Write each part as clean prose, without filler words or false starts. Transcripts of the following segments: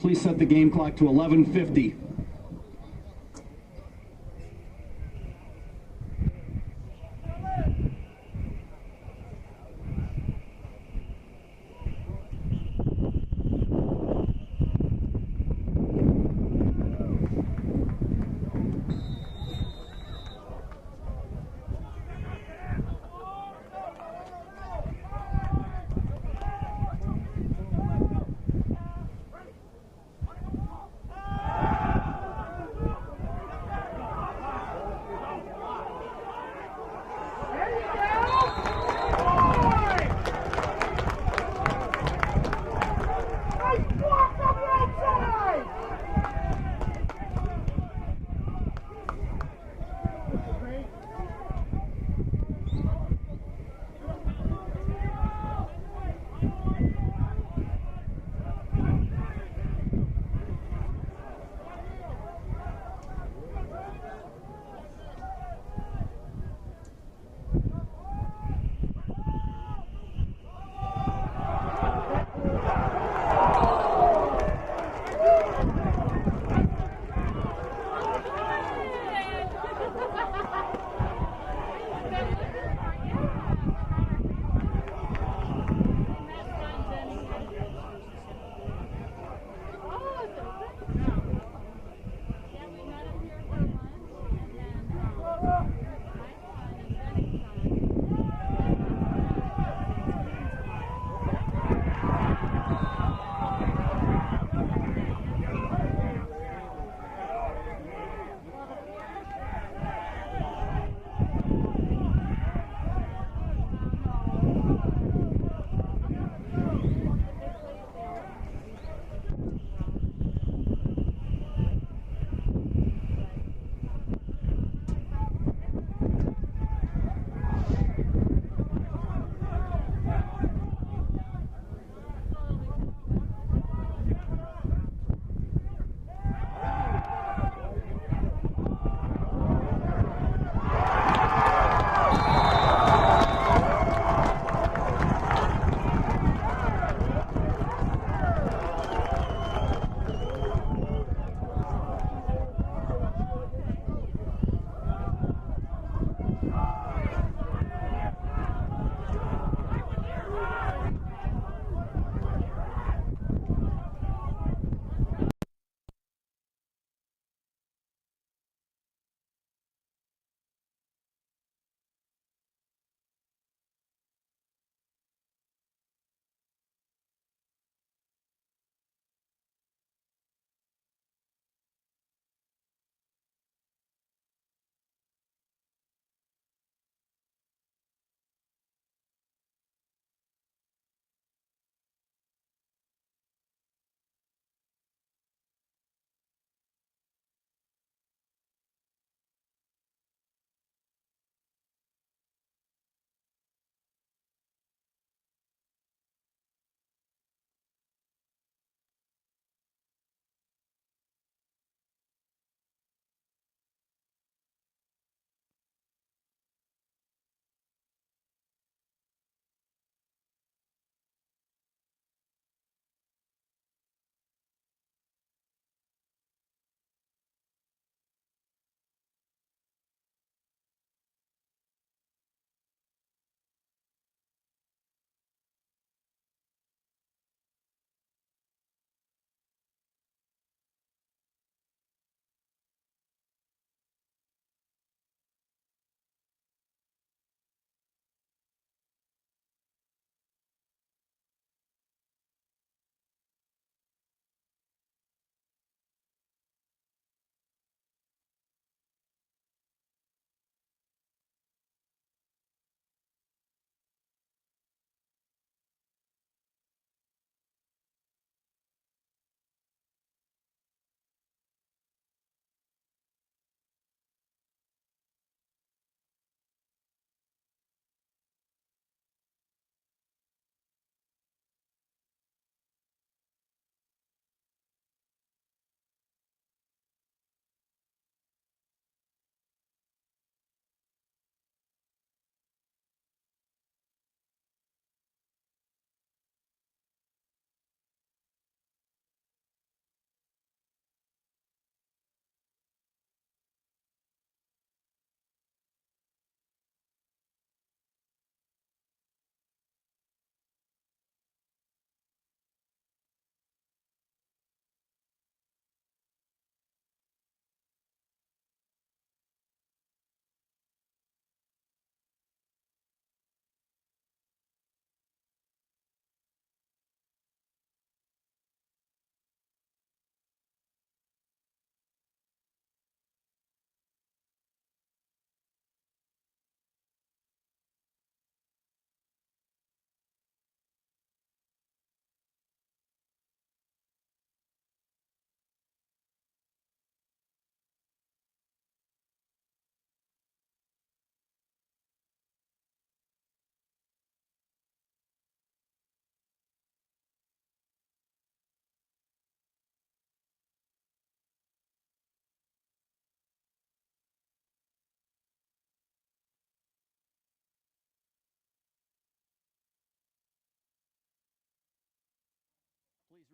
Please set the game clock to 11:50.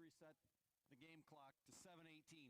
reset the game clock to 7:18.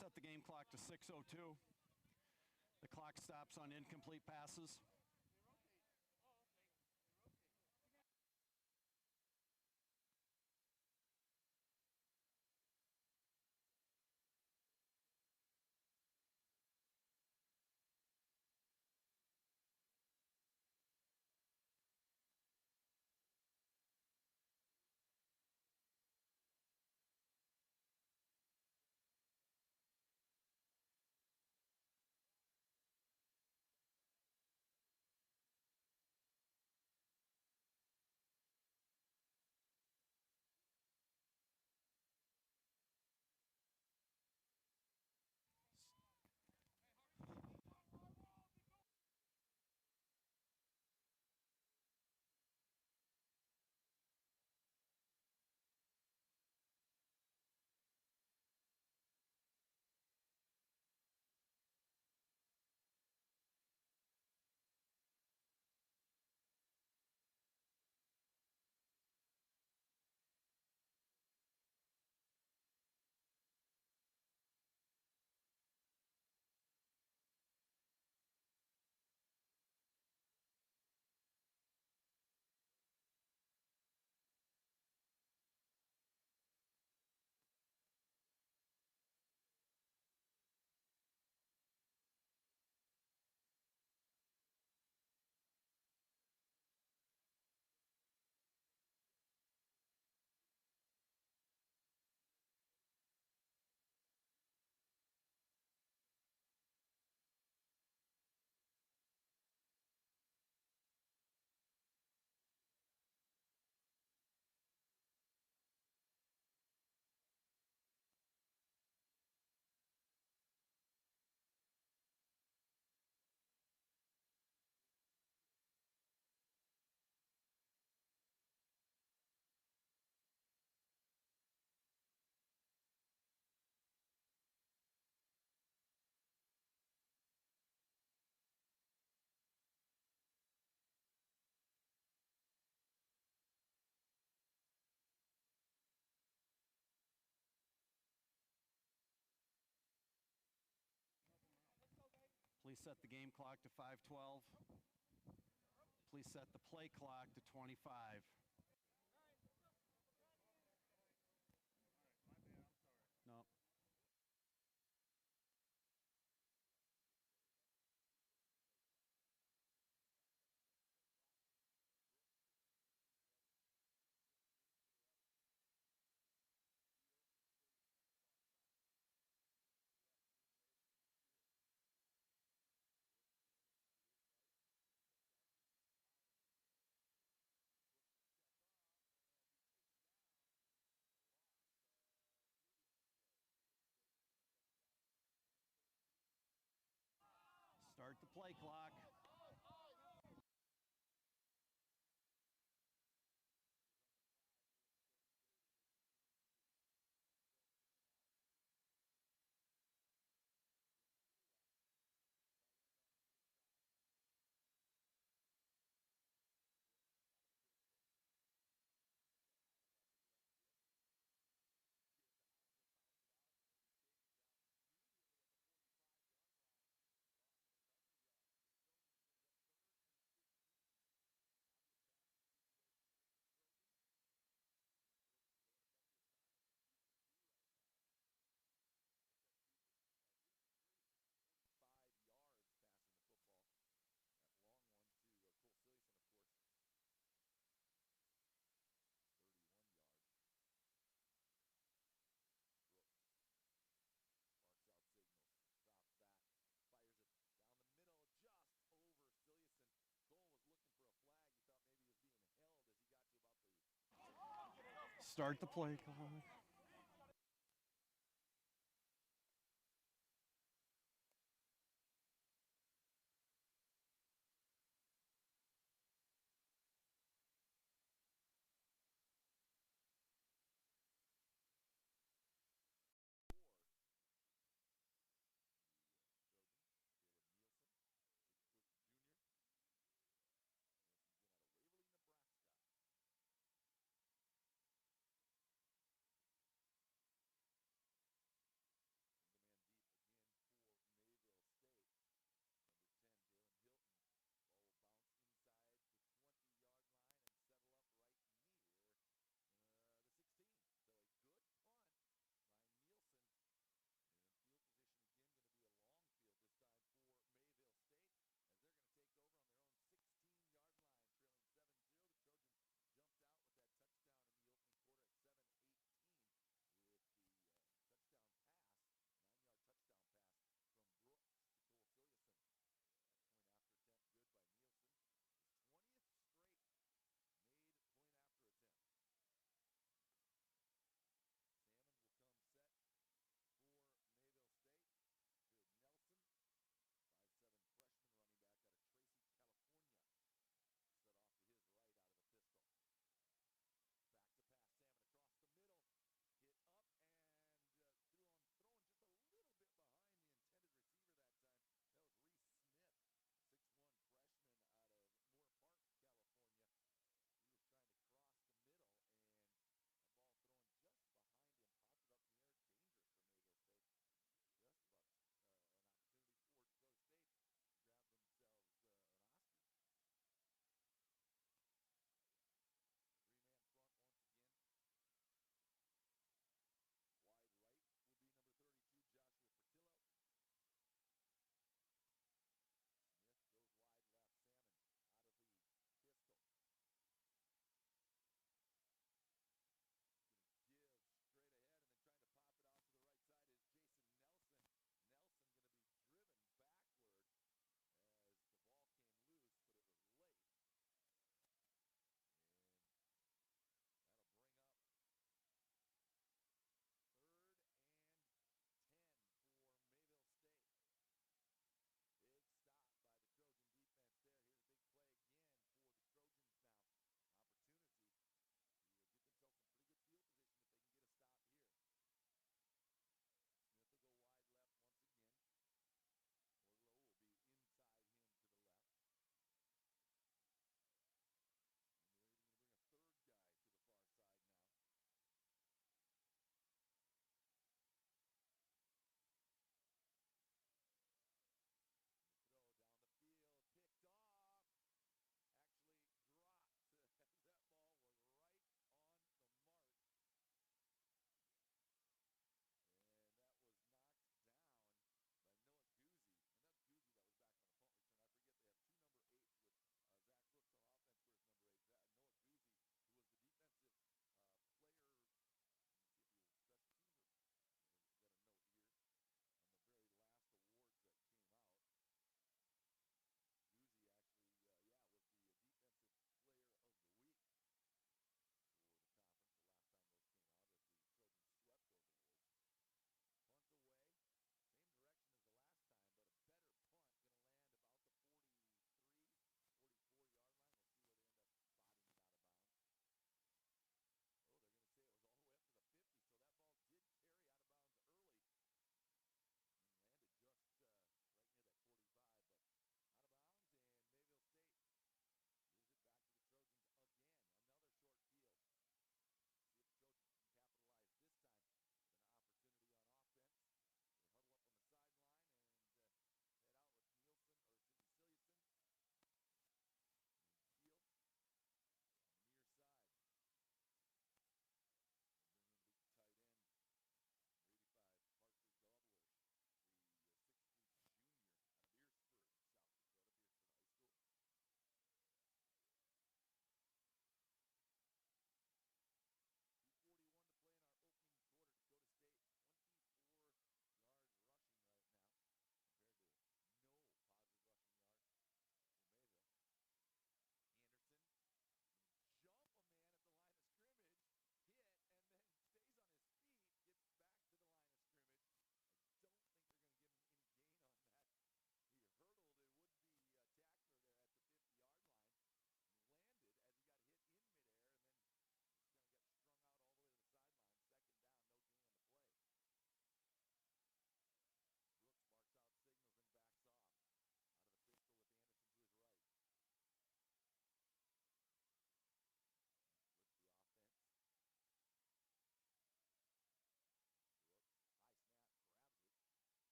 set the game clock to 6:02. The clock stops on incomplete passes. Please set the game clock to 5:12. Please set the play clock to 25. No. Start the play clock. Start the play clock.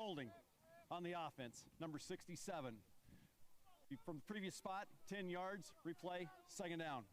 holding on the offense, number 67. From the previous spot, 10 yards, replay, second down.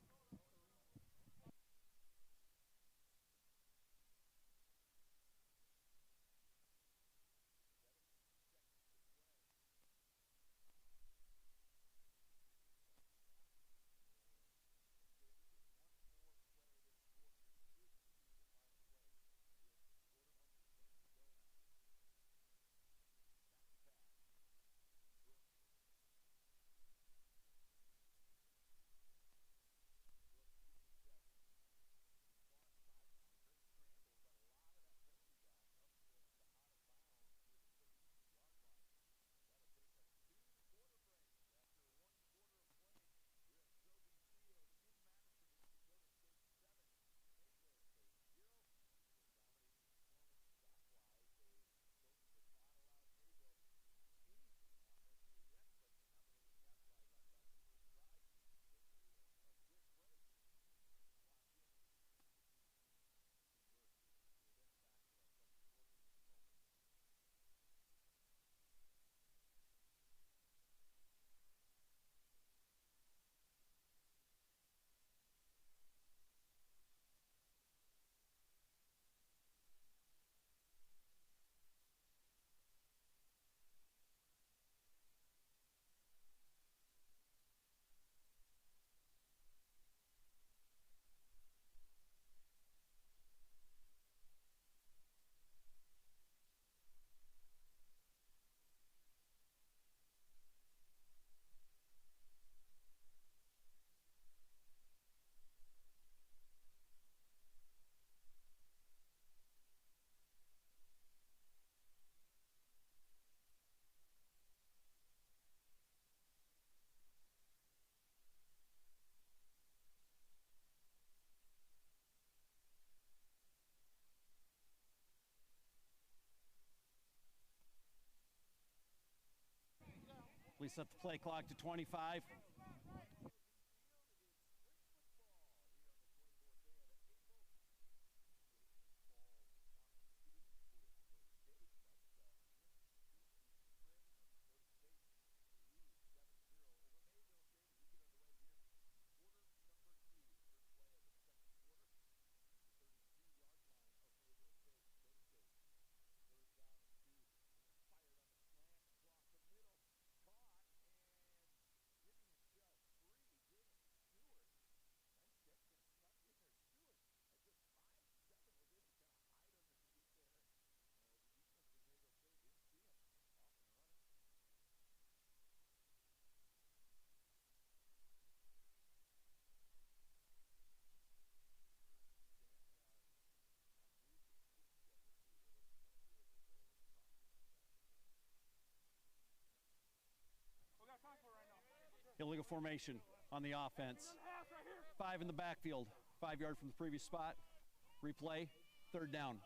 Please set the play clock to 25. Illegal formation on the offense. 5 in the backfield, 5 yards from the previous spot. Replay, third down.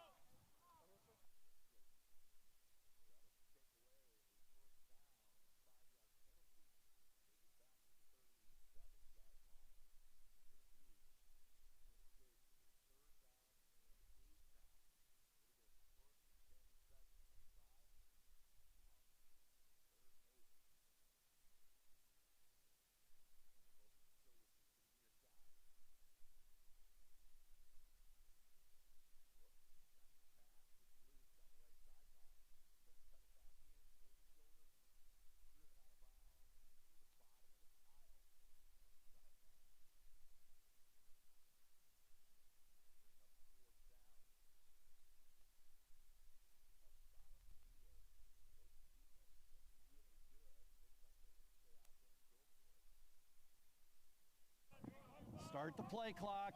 Start the play clock.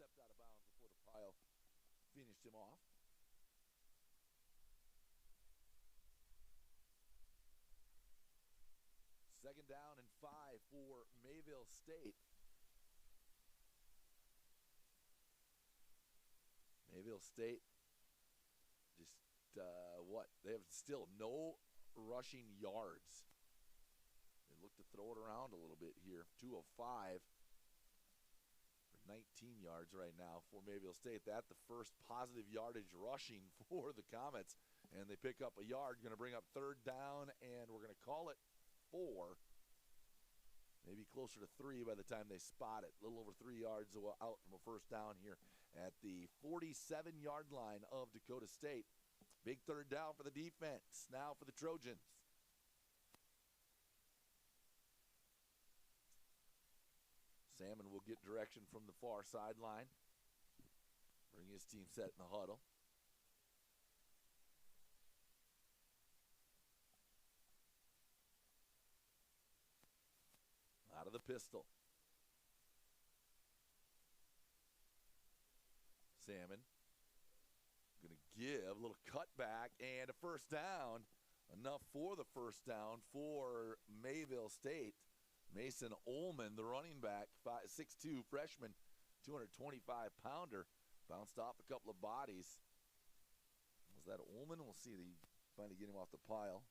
stepped out of bounds before the pile finished him off. Second down and 5 for Mayville State. Mayville State just, they have still no rushing yards. They look to throw it around a little bit here. 2 of 5 for 19 yards right now for Mayville State. That's the first positive yardage rushing for the Comets. And they pick up a yard, going to bring up third down, and we're going to call it 4. Maybe closer to 3 by the time they spot it. A little over 3 yards out from a first down here at the 47-yard line of Dakota State. Big third down for the defense. Now for the Trojans. Salmon will get direction from the far sideline. Bring his team set in the huddle. Out of the pistol. Salmon going to give a little cutback and a first down. Enough for the first down for Mayville State. Mason Ullman, the running back, 6'2", freshman, 225-pounder, bounced off a couple of bodies. Was that Ullman? We'll see. They finally get him off the pile.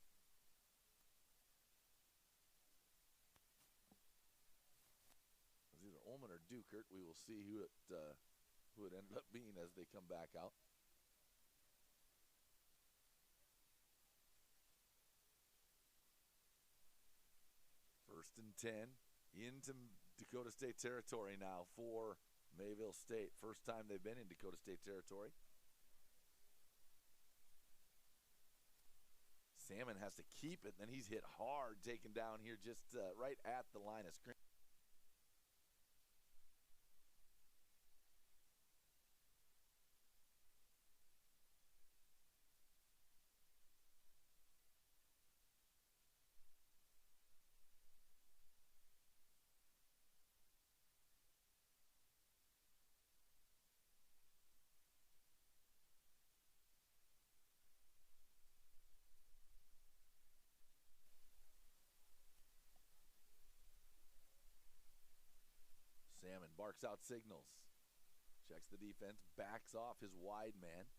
Either Ullman or Dukert. We will see who it ended up being as they come back out. First and 10 into Dakota State territory now for Mayville State. First time they've been in Dakota State territory. Salmon has to keep it, then he's hit hard, taken down here just right at the line of scrimmage. Salmon barks out signals, checks the defense, backs off his wide man,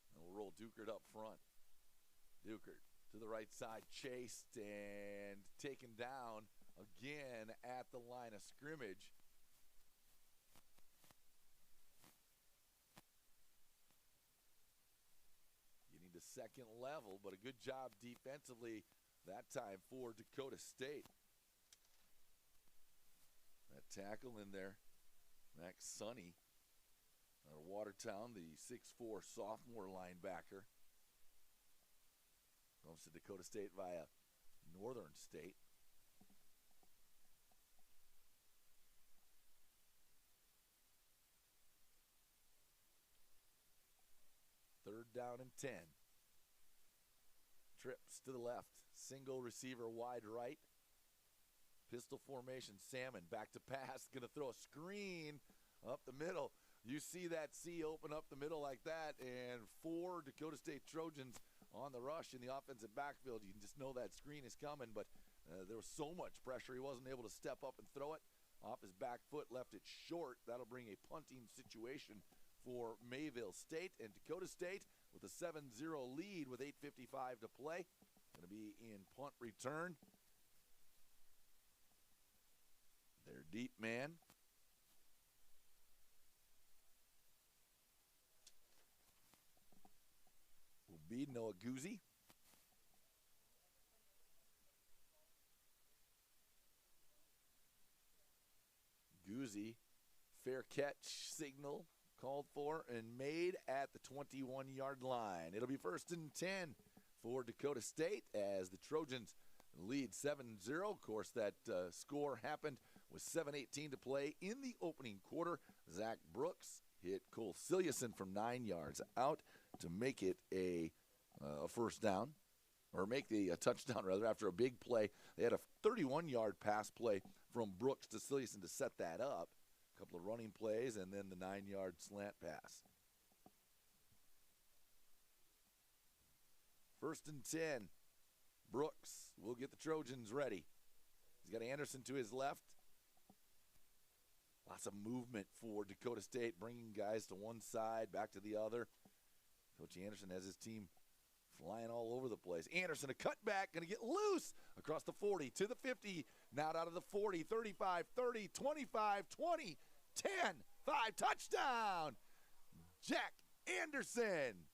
and will roll Dukert up front. Dukert to the right side, chased and taken down again at the line of scrimmage. Getting to second level, but a good job defensively that time for Dakota State. That tackle in there, Max Sonny out of Watertown, the 6'4" sophomore linebacker. Comes to Dakota State via Northern State. Third down and 10. Trips to the left, single receiver wide right. Pistol formation, Salmon back to pass, going to throw a screen up the middle. You see that C open up the middle like that, and 4 Dakota State Trojans on the rush in the offensive backfield. You can just know that screen is coming, but there was so much pressure he wasn't able to step up and throw it. Off his back foot, left it short. That'll bring a punting situation for Mayville State, and Dakota State with a 7-0 lead with 8:55 to play. Going to be in punt return. Their deep man. Will be Noah Guzzi. Guzzi, fair catch signal called for and made at the 21-yard line. It'll be first and 10 for Dakota State as the Trojans lead 7-0. Of course, that score happened with 7:18 to play in the opening quarter. Zach Brooks hit Cole Cilliuson from 9 yards out to make it a first down, or make the touchdown rather, after a big play. They had a 31-yard pass play from Brooks to Cilliuson to set that up. A couple of running plays, and then the 9-yard slant pass. 1st and 10. Brooks will get the Trojans ready. He's got Anderson to his left. Lots of movement for Dakota State, bringing guys to one side, back to the other. Coach Anderson has his team flying all over the place. Anderson, a cutback, going to get loose across the 40 to the 50. Now out of the 40, 35, 30, 25, 20, 10, 5, touchdown. Jack Anderson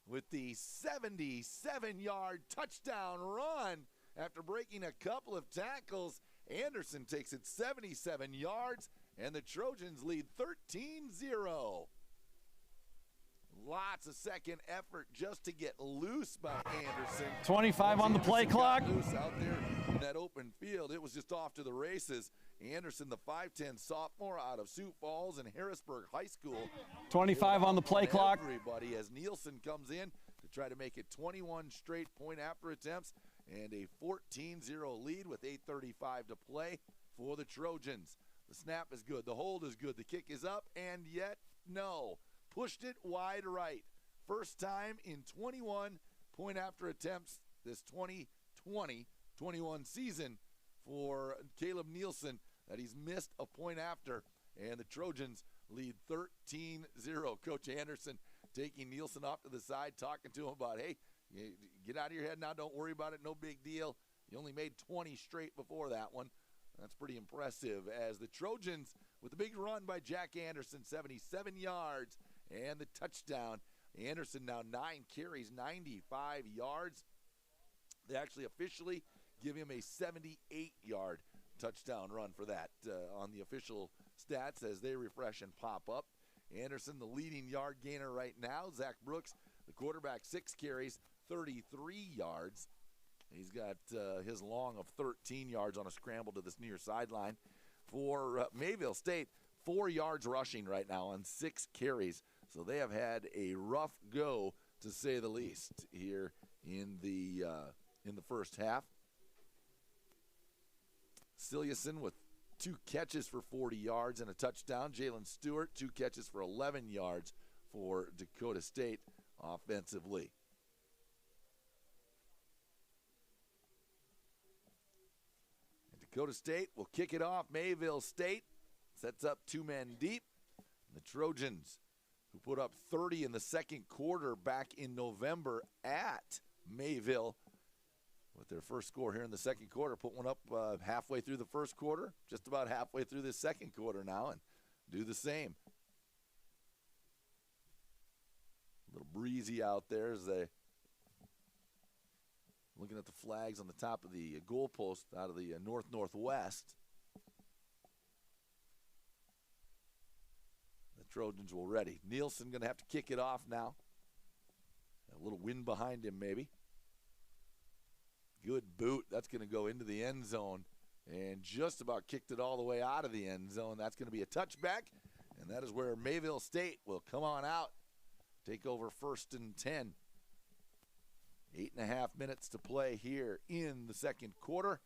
with the 77-yard touchdown run after breaking a couple of tackles. Anderson takes it 77 yards, and the Trojans lead 13-0. Lots of second effort just to get loose by Anderson. 25 on the play clock. Loose out there in that open field. It was just off to the races. Anderson, the 5'10 sophomore out of Sioux Falls and Harrisburg High School. 25 on the play clock. Everybody, as Nielsen comes in to try to make it 21 straight point after attempts and a 14-0 lead with 8:35 to play for the Trojans. The snap is good. The hold is good. The kick is up, and yet no. Pushed it wide right. First time in 21 point after attempts this 2020-21 season for Caleb Nielsen that he's missed a point after, and the Trojans lead 13-0. Coach Anderson taking Nielsen off to the side, talking to him about, hey, get out of your head now, don't worry about it, no big deal. You only made 20 straight before that one. That's pretty impressive as the Trojans, with a big run by Jack Anderson, 77 yards, and the touchdown. Anderson now 9 carries, 95 yards. They actually officially give him a 78-yard touchdown run for that on the official stats as they refresh and pop up. Anderson, the leading yard gainer right now. Zach Brooks, the quarterback, 6 carries, 33 yards. He's got his long of 13 yards on a scramble to this near sideline. For Mayville State, 4 yards rushing right now on 6 carries. So they have had a rough go, to say the least, here in the first half. Cilliuson with 2 catches for 40 yards and a touchdown. Jalen Stewart, 2 catches for 11 yards for Dakota State offensively. And Dakota State will kick it off. Mayville State sets up 2 men deep. The Trojans, who put up 30 in the second quarter back in November at Mayville, with their first score here in the second quarter, put one up halfway through the first quarter, just about halfway through this second quarter now, and do the same. A little breezy out there as they looking at the flags on the top of the goalpost out of the northwest. The Trojans will ready. Nielsen going to have to kick it off now. A little wind behind him maybe. Good boot. That's going to go into the end zone and just about kicked it all the way out of the end zone. That's going to be a touchback, and that is where Mayville State will come on out, take over 1st and 10. 8.5 minutes to play here in the second quarter.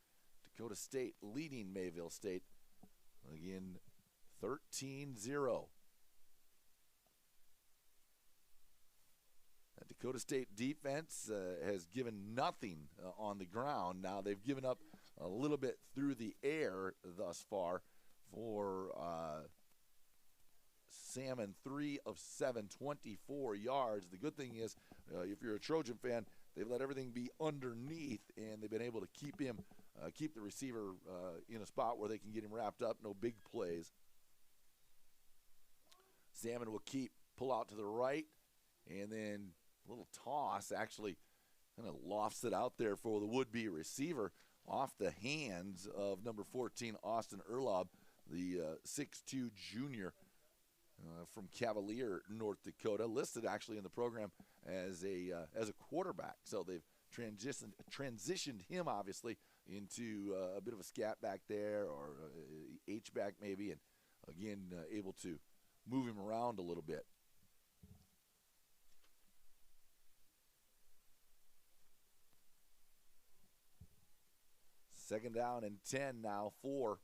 Dakota State leading Mayville State again 13-0. Dakota State defense has given nothing on the ground. Now they've given up a little bit through the air thus far for Salmon, 3 of 7, 24 yards. The good thing is, if you're a Trojan fan, they've let everything be underneath, and they've been able to keep him, keep the receiver in a spot where they can get him wrapped up. No big plays. Salmon will pull out to the right, and then a little toss actually kind of lofts it out there for the would-be receiver off the hands of number 14, Austin Erlob, the 6'2 junior from Cavalier, North Dakota, listed actually in the program as a quarterback. So they've transitioned him obviously into a bit of a scat back there, or H-back maybe, and again able to move him around a little bit. Second down and 10 now for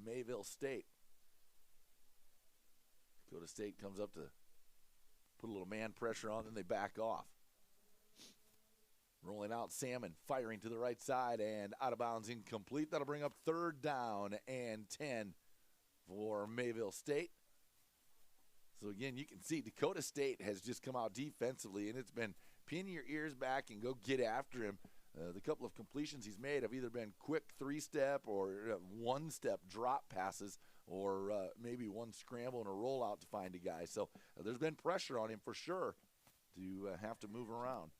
Mayville State. Dakota State comes up to put a little man pressure on, then they back off. Rolling out Salmon, firing to the right side and out of bounds, incomplete. That'll bring up 3rd down and 10 for Mayville State. So again, you can see Dakota State has just come out defensively, and it's been pin your ears back and go get after him. The couple of completions he's made have either been quick 3-step or 1-step drop passes, or maybe one scramble and a rollout to find a guy. So there's been pressure on him for sure to have to move around.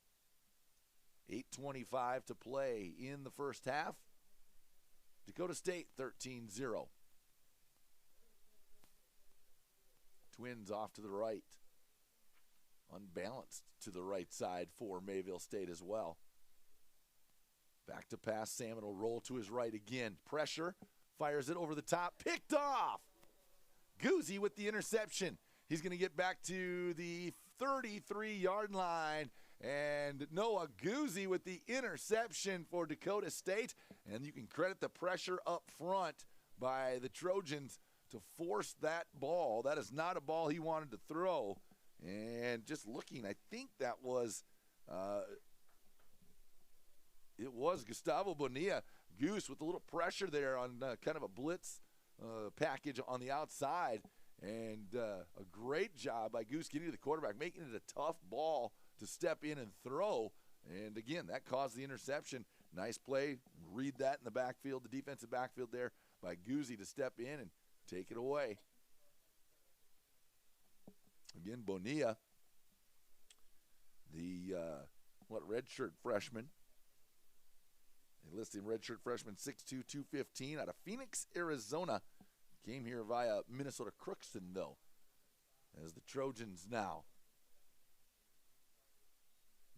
8:25 to play in the first half. Dakota State 13-0. Twins off to the right. Unbalanced to the right side for Mayville State as well. Back to pass. Salmon will roll to his right again. Pressure. Fires it over the top. Picked off. Guzzi with the interception. He's going to get back to the 33-yard line. And Noah Guzzi with the interception for Dakota State. And you can credit the pressure up front by the Trojans to force that ball. That is not a ball he wanted to throw. And just looking, I think that was it was Gustavo Bonilla. Goose with a little pressure there on kind of a blitz package on the outside. And a great job by Goose getting to the quarterback, making it a tough ball to step in and throw. And again, that caused the interception. Nice play. Read that in the backfield, the defensive backfield there by Guzzi to step in and take it away. Again, Bonilla, the redshirt freshman. They list him redshirt freshman 6'2", 215 out of Phoenix, Arizona. Came here via Minnesota Crookston, though, as the Trojans now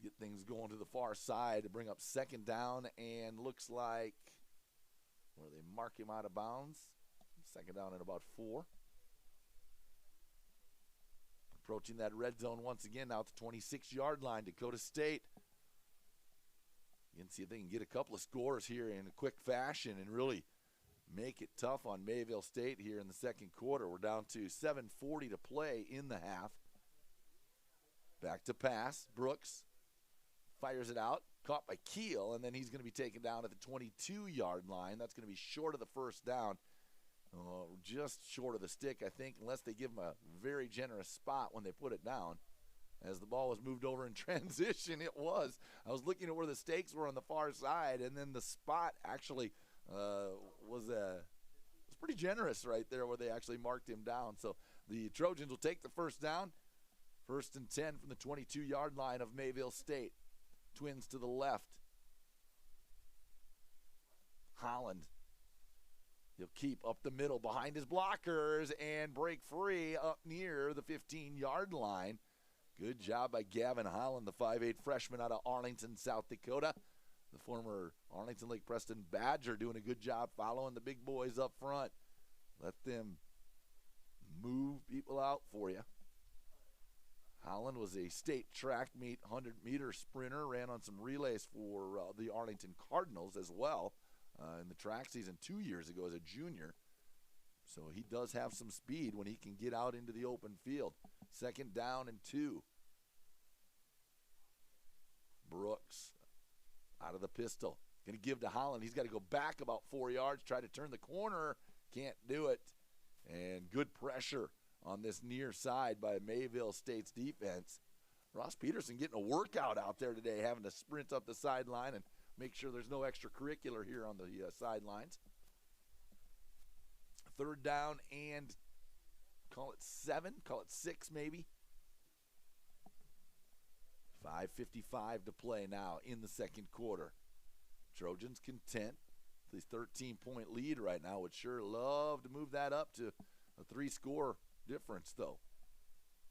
get things going to the far side to bring up 2nd down, and looks like where they mark him out of bounds. 2nd down and about 4. Approaching that red zone once again now at the 26-yard line. Dakota State. You can see if they can get a couple of scores here in a quick fashion and really make it tough on Mayville State here in the 2nd quarter. We're down to 7:40 to play in the half. Back to pass. Brooks fires it out. Caught by Keel, and then he's going to be taken down at the 22-yard line. That's going to be short of the 1st down. Just short of the stick, I think, unless they give him a very generous spot when they put it down. As the ball was moved over in transition, it was. I was looking at where the stakes were on the far side, and then the spot actually was pretty generous right there where they actually marked him down. So the Trojans will take the 1st down. 1st and 10 from the 22-yard line of Mayville State. Twins to the left. Holland. He'll keep up the middle behind his blockers and break free up near the 15-yard line. Good job by Gavin Holland, the 5'8 freshman out of Arlington, South Dakota. The former Arlington Lake Preston Badger doing a good job following the big boys up front. Let them move people out for you. Holland was a state track meet 100-meter sprinter, ran on some relays for the Arlington Cardinals as well in the track season 2 years ago as a junior. So he does have some speed when he can get out into the open field. 2nd down and 2. Brooks out of the pistol. Going to give to Holland. He's got to go back about 4 yards, try to turn the corner. Can't do it. And good pressure on this near side by Mayville State's defense. Ross Peterson getting a workout out there today, having to sprint up the sideline and make sure there's no extracurricular here on the sidelines. 3rd down and call it 7, call it 6 maybe. 5:55 to play now in the 2nd quarter. Trojans content. At least 13-point lead right now. Would sure love to move that up to a 3-score difference, though.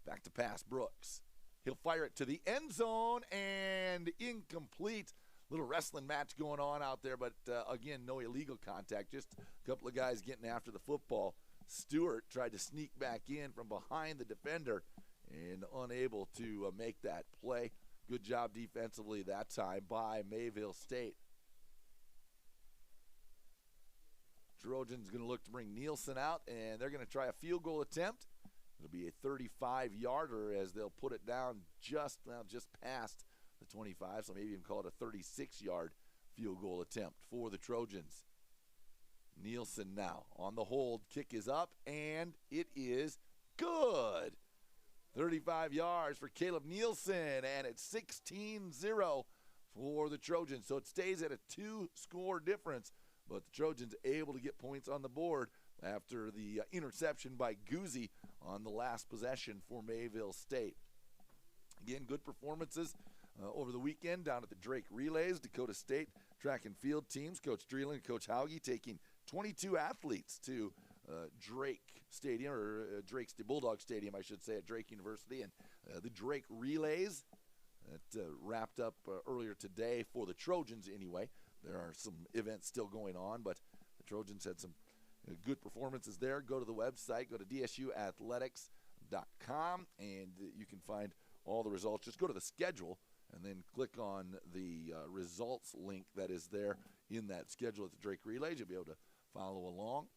Back to pass, Brooks. He'll fire it to the end zone and incomplete. Little wrestling match going on out there, but again, no illegal contact. Just a couple of guys getting after the football. Stewart tried to sneak back in from behind the defender and unable to make that play. Good job defensively that time by Mayville State. Trojans going to look to bring Nielsen out, and they're going to try a field goal attempt. It'll be a 35-yarder as they'll put it down just past the 25, so maybe even call it a 36-yard field goal attempt for the Trojans. Nielsen now on the hold. Kick is up, and it is good. 35 yards for Caleb Nielsen, and it's 16-0 for the Trojans. So it stays at a 2-score difference, but the Trojans able to get points on the board after the interception by Guzzi on the last possession for Mayville State. Again, good performances over the weekend down at the Drake Relays. Dakota State track and field teams, Coach Dreeland and Coach Hauge, taking 22 athletes to Drake Stadium, or Drake's Bulldog Stadium, I should say, at Drake University. And the Drake Relays that wrapped up earlier today for the Trojans anyway. There are some events still going on, but the Trojans had some good performances there. Go to the website, go to dsuathletics.com, and you can find all the results. Just go to the schedule and then click on the results link that is there in that schedule at the Drake Relays. You'll be able to follow along.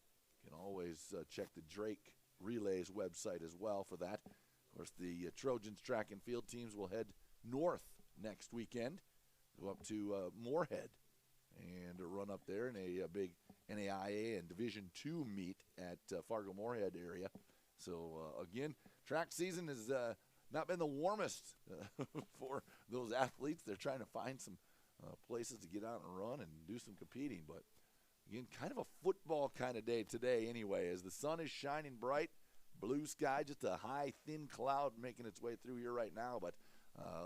You can always check the Drake Relays website as well for that. Of course, the Trojans track and field teams will head north next weekend, go up to Moorhead, and run up there in a big NAIA and Division II meet at Fargo-Moorhead area. So, again, track season has not been the warmest for those athletes. They're trying to find some places to get out and run and do some competing. But, again, kind of a football kind of day today anyway, as the sun is shining bright, blue sky, just a high, thin cloud making its way through here right now. But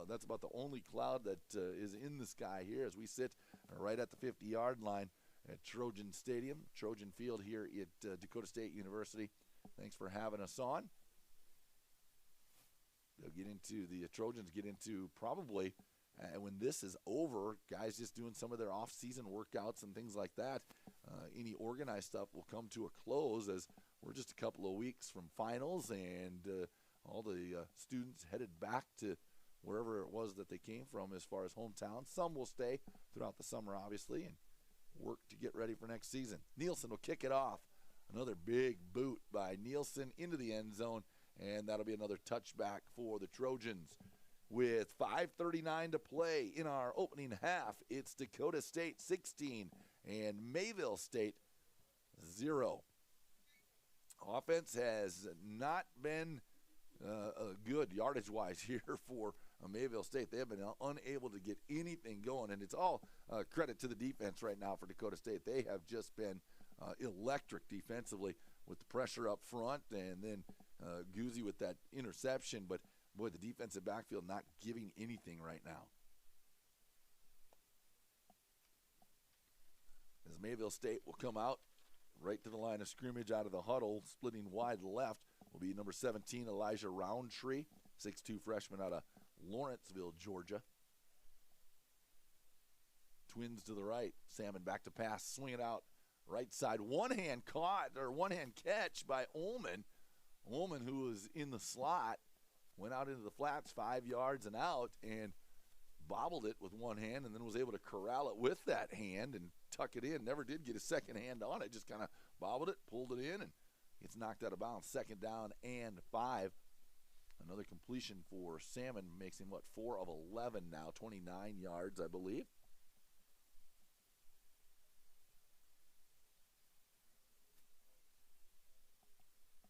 that's about the only cloud that is in the sky here as we sit right at the 50-yard line at Trojan Stadium, Trojan Field here at Dakota State University. Thanks for having us on. They'll get into the Trojans get into probably when this is over, guys just doing some of their off-season workouts and things like that. Any organized stuff will come to a close as we're just a couple of weeks from finals, and all the students headed back to wherever it was that they came from as far as hometown. Some will stay throughout the summer, obviously, and work to get ready for next season. Nielsen will kick it off. Another big boot by Nielsen into the end zone, and that'll be another touchback for the Trojans. With 5:39 to play in our opening half, it's Dakota State 16 and Mayville State 0. Offense has not been good yardage-wise here for Mayville State. They have been unable to get anything going, and it's all credit to the defense right now for Dakota State. They have just been electric defensively with the pressure up front, and then Guzzi with that interception. But, boy, the defensive backfield not giving anything right now. As Mayville State will come out right to the line of scrimmage out of the huddle, splitting wide left will be number 17, Elijah Roundtree, 6'2" freshman out of Lawrenceville, Georgia. Twins to the right. Salmon back to pass, swing it out right side. One-hand catch by Ullman. Ullman, who was in the slot, went out into the flats 5 yards and out and bobbled it with one hand, and then was able to corral it with that hand and tuck it in. Never did get a second hand on it. Just kind of bobbled it, pulled it in, and gets knocked out of bounds. Second down and 5. Another completion for Salmon makes him, 4 of 11 now, 29 yards, I believe.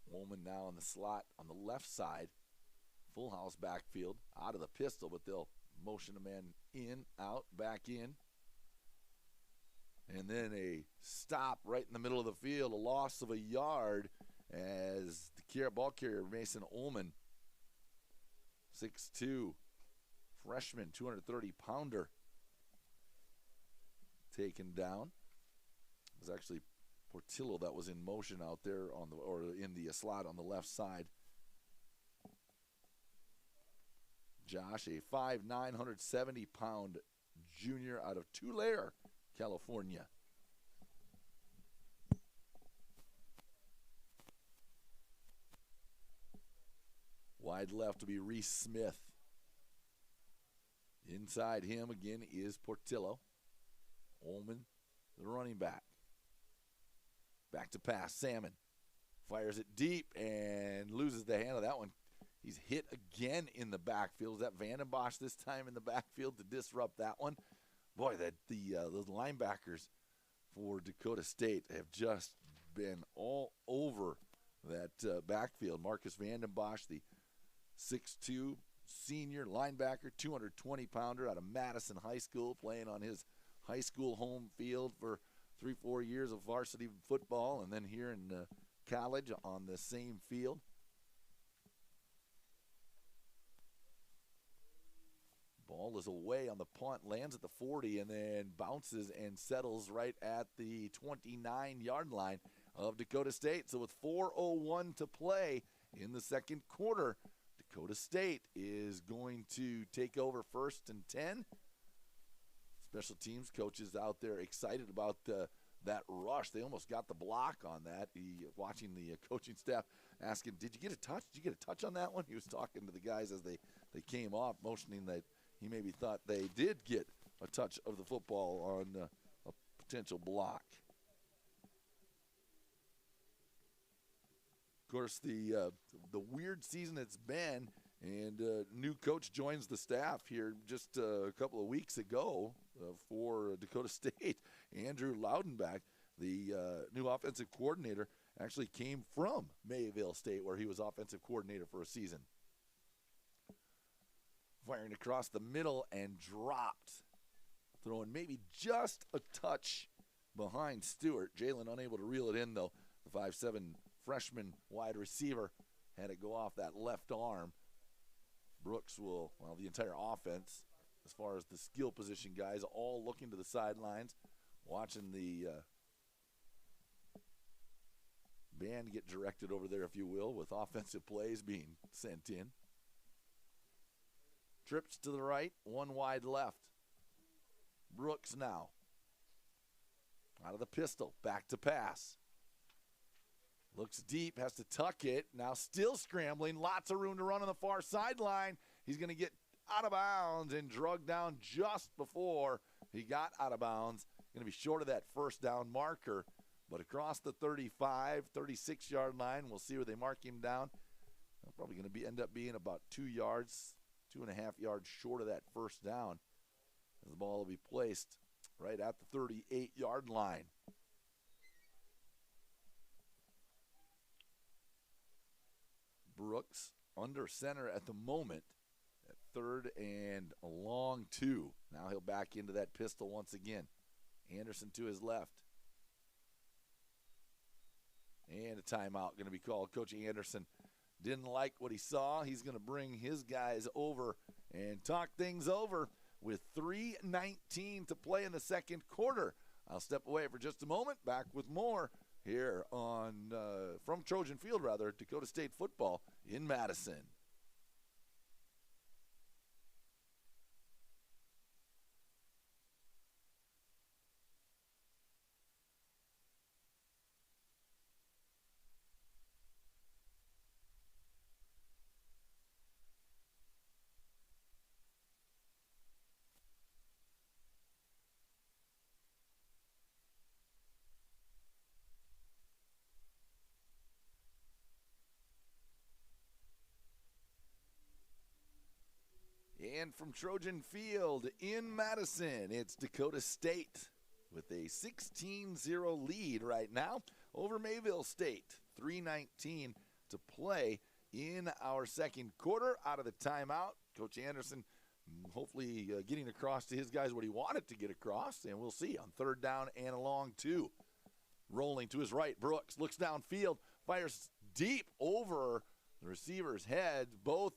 Woolman now in the slot on the left side. Full house backfield, out of the pistol, but they'll motion a man in, out, back in. And then a stop right in the middle of the field, a loss of a yard as the ball carrier, Mason Ullman, 6'2", freshman, 230-pounder, taken down. It was actually Portillo that was in motion out there in the slot on the left side. Josh, a 5'9", 170-pound junior out of Tulare, California. Wide left to be Reese Smith. Inside him again is Portillo. Ullman, the running back. Back to pass, Salmon. Fires it deep and loses the hand of that one. He's hit again in the backfield. Is that Vandenbosch this time in the backfield to disrupt that one? Boy, those linebackers for Dakota State have just been all over that backfield. Marcus Vandenbosch, the 6'2", senior linebacker, 220-pounder out of Madison High School, playing on his high school home field for 3-4 years of varsity football, and then here in college on the same field. Ball is away on the punt, lands at the 40, and then bounces and settles right at the 29-yard line of Dakota State. So with 4:01 to play in the second quarter, Dakota State is going to take over 1st and 10. Special teams coaches out there excited about that rush. They almost got the block on that. Watching the coaching staff asking, did you get a touch? Did you get a touch on that one? He was talking to the guys as they came off, motioning that he maybe thought they did get a touch of the football on a potential block. Of course, the weird season it's been, and new coach joins the staff here just a couple of weeks ago for Dakota State. Andrew Loudenbach, the new offensive coordinator, actually came from Mayville State, where he was offensive coordinator for a season. Firing across the middle and dropped. Throwing maybe just a touch behind Stewart. Jalen unable to reel it in, though. The 5'7" freshman wide receiver had it go off that left arm. Brooks will, well, the entire offense, as far as the skill position guys, all looking to the sidelines, watching the band get directed over there, if you will, with offensive plays being sent in. Trips to the right, one wide left. Brooks now. Out of the pistol, back to pass. Looks deep, has to tuck it. Now still scrambling, lots of room to run on the far sideline. He's going to get out of bounds and drug down just before he got out of bounds. Going to be short of that first down marker, but across the 35, 36-yard line, we'll see where they mark him down. Probably going to end up being about 2 yards, 2.5 yards short of that first down. The ball will be placed right at the 38-yard line. Brooks under center at the moment at 3rd and a long 2. Now he'll back into that pistol once again. Anderson to his left. And a timeout going to be called. Coach Anderson didn't like what he saw. He's going to bring his guys over and talk things over with 3:19 to play in the second quarter. I'll step away for just a moment. Back with more here on from Trojan Field, Dakota State football in Madison. And from Trojan Field in Madison, it's Dakota State with a 16-0 lead right now over Mayville State. 3:19 to play in our second quarter. Out of the timeout, Coach Anderson hopefully getting across to his guys what he wanted to get across, and we'll see on 3rd down and a long 2. Rolling to his right, Brooks looks downfield, fires deep over the receiver's head. Both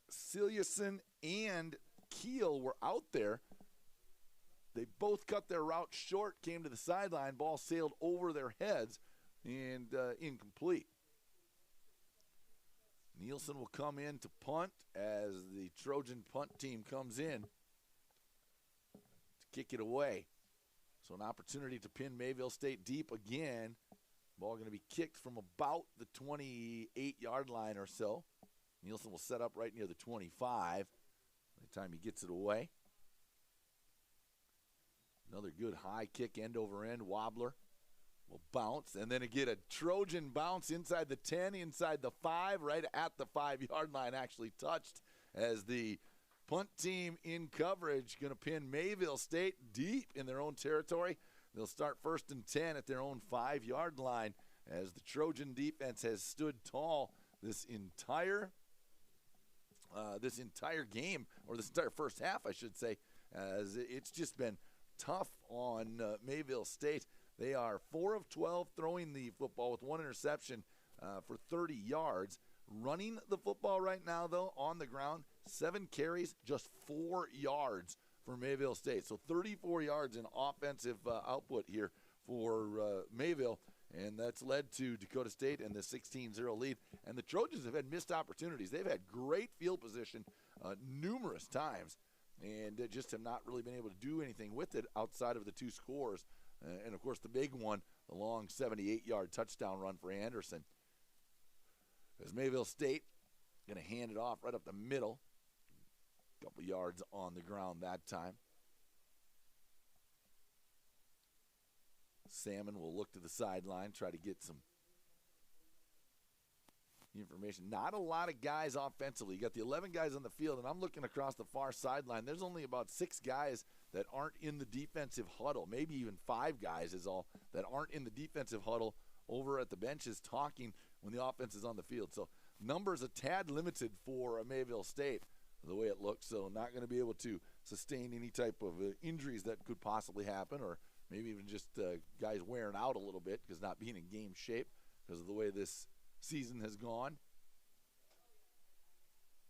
Ciliuson and Keel were out there. They both cut their route short, came to the sideline, ball sailed over their heads, and incomplete. Nielsen will come in to punt as the Trojan punt team comes in to kick it away. So an opportunity to pin Mayville State deep again. Ball going to be kicked from about the 28-yard line or so. Nielsen will set up right near the 25 by the time he gets it away. Another good high kick, end over end, wobbler. Will bounce, and then get a Trojan bounce inside the 10, inside the 5, right at the 5-yard line, actually touched as the punt team in coverage going to pin Mayville State deep in their own territory. They'll start 1st and 10 at their own 5-yard line as the Trojan defense has stood tall this entire game, or this entire first half, I should say, as it's just been tough on Mayville State. They are 4 of 12 throwing the football with 1 interception for 30 yards. Running the football right now, though, on the ground, 7 carries, just 4 yards for Mayville State. So 34 yards in offensive output here for Mayville, and that's led to Dakota State and the 16-0 lead. And the Trojans have had missed opportunities. They've had great field position numerous times, and just have not really been able to do anything with it outside of the 2 scores. And, of course, the big one, the long 78-yard touchdown run for Anderson. As Mayville State going to hand it off right up the middle. A couple yards on the ground that time. Salmon will look to the sideline, try to get some information. Not a lot of guys offensively. You got the 11 guys on the field, and I'm looking across the far sideline. There's only about 6 guys that aren't in the defensive huddle, maybe even 5 guys is all, that aren't in the defensive huddle over at the benches talking when the offense is on the field. So numbers a tad limited for Mayville State the way it looks, so not going to be able to sustain any type of injuries that could possibly happen, or maybe even just guys wearing out a little bit because not being in game shape because of the way this season has gone.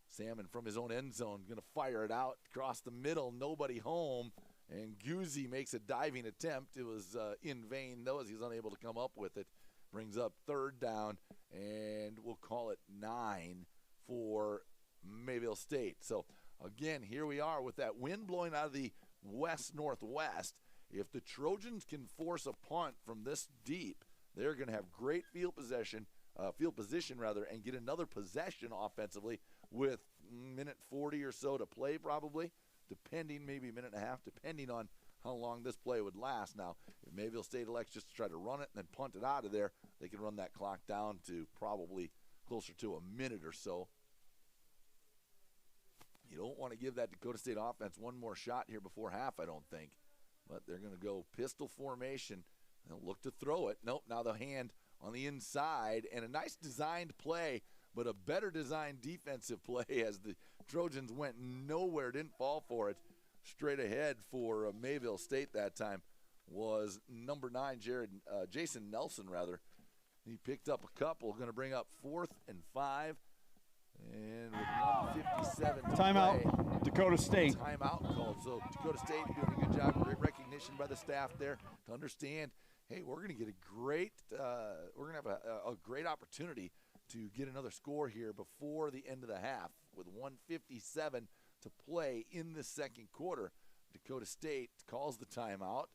Salmon from his own end zone going to fire it out across the middle, nobody home, and Guzzi makes a diving attempt. It was in vain, though, as he's unable to come up with it. Brings up 3rd down, and we'll call it 9 for Mayville State. So, again, here we are with that wind blowing out of the west-northwest. If the Trojans can force a punt from this deep, they're going to have great field position, and get another possession offensively with minute 40 or so to play, probably, depending, maybe a minute and a half, depending on how long this play would last. Now, if Mayville State elects just to try to run it and then punt it out of there, they can run that clock down to probably closer to a minute or so. You don't want to give that Dakota State offense one more shot here before half, I don't think. But they're going to go pistol formation. They'll look to throw it. Nope, now the hand on the inside, and a nice designed play, but a better designed defensive play as the Trojans went nowhere, didn't fall for it. Straight ahead for Mayville State that time was number 9, Jason Nelson, rather. He picked up a couple, going to bring up 4th and 5. And with 1:57 to Timeout, play, Dakota State. Timeout called. So Dakota State doing a good job, great recognition by the staff there to understand, hey, we're going to get we're going to have a great opportunity to get another score here before the end of the half with 1:57 to play in the second quarter. Dakota State calls the timeout,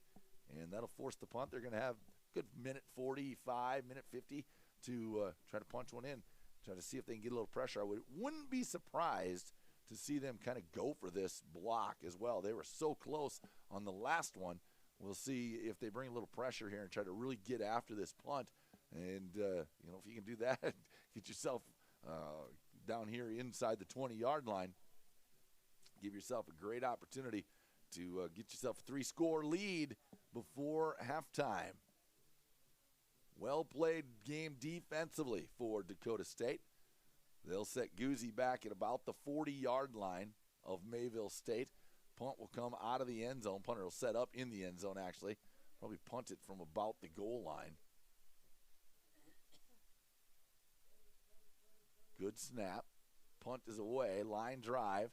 and that'll force the punt. They're going to have a good minute 45, minute 50 to try to punch one in, try to see if they can get a little pressure. I wouldn't be surprised to see them kind of go for this block as well. They were so close on the last one. We'll see if they bring a little pressure here and try to really get after this punt. And, if you can do that, get yourself down here inside the 20-yard line, give yourself a great opportunity to get yourself a 3-score lead before halftime. Well-played game defensively for Dakota State. They'll set Guzzi back at about the 40-yard line of Mayville State. Punt will come out of the end zone. Punter will set up in the end zone, actually. Probably punt it from about the goal line. Good snap. Punt is away. Line drive.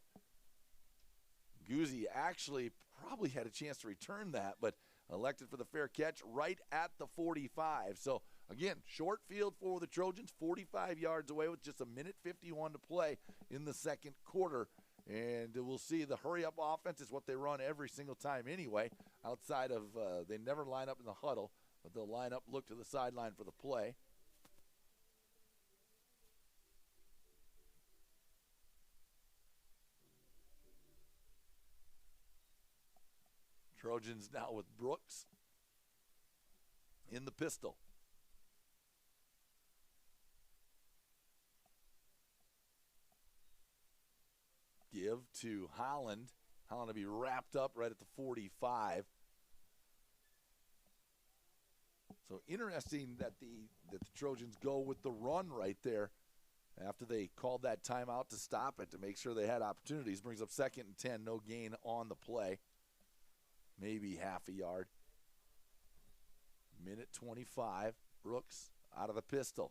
Guzzi actually probably had a chance to return that, but elected for the fair catch right at the 45. So, again, short field for the Trojans, 45 yards away with just a minute 51 to play in the second quarter. And we'll see the hurry-up offense is what they run every single time anyway, outside of they never line up in the huddle, but they'll line up, look to the sideline for the play. Trojans now with Brooks in the pistol. Give to Holland. Holland to be wrapped up right at the 45. So interesting that the Trojans go with the run right there after they called that timeout to stop it to make sure they had opportunities. Brings up 2nd and 10, no gain on the play. Maybe half a yard. Minute 25. Brooks out of the pistol.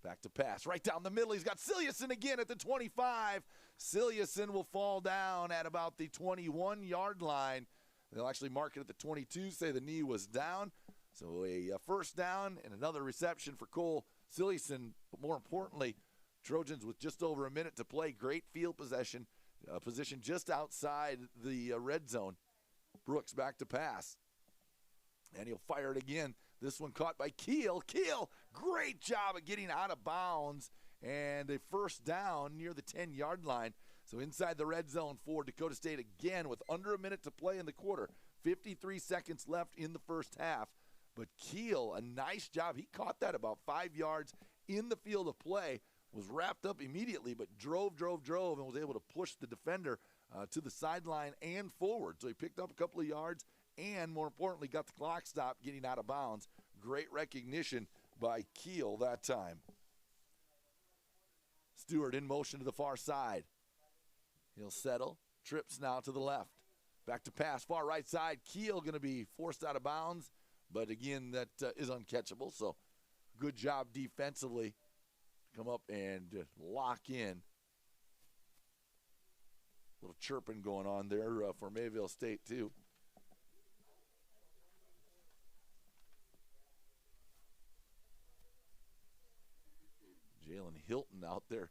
Back to pass. Right down the middle. He's got Cilliuson again at the 25. Cilliuson will fall down at about the 21-yard line. They'll actually mark it at the 22, say the knee was down. So a first down and another reception for Cole Cilliuson. But more importantly, Trojans with just over a minute to play. Great field possession. Position just outside the red zone. Brooks back to pass. And he'll fire it again. This one caught by Keel. Keel, great job at getting out of bounds. And a first down near the 10-yard line. So inside the red zone for Dakota State again with under a minute to play in the quarter. 53 seconds left in the first half. But Keel, a nice job. He caught that about 5 yards in the field of play. Was wrapped up immediately, but drove, and was able to push the defender to the sideline and forward. So he picked up a couple of yards and, more importantly, got the clock stopped getting out of bounds. Great recognition by Keel that time. Stewart in motion to the far side. He'll settle. Trips now to the left. Back to pass, far right side. Keel going to be forced out of bounds. But, again, that is uncatchable. So, good job defensively. Come up and lock in. A little chirping going on there for Mayville State, too. Jalen Hilton out there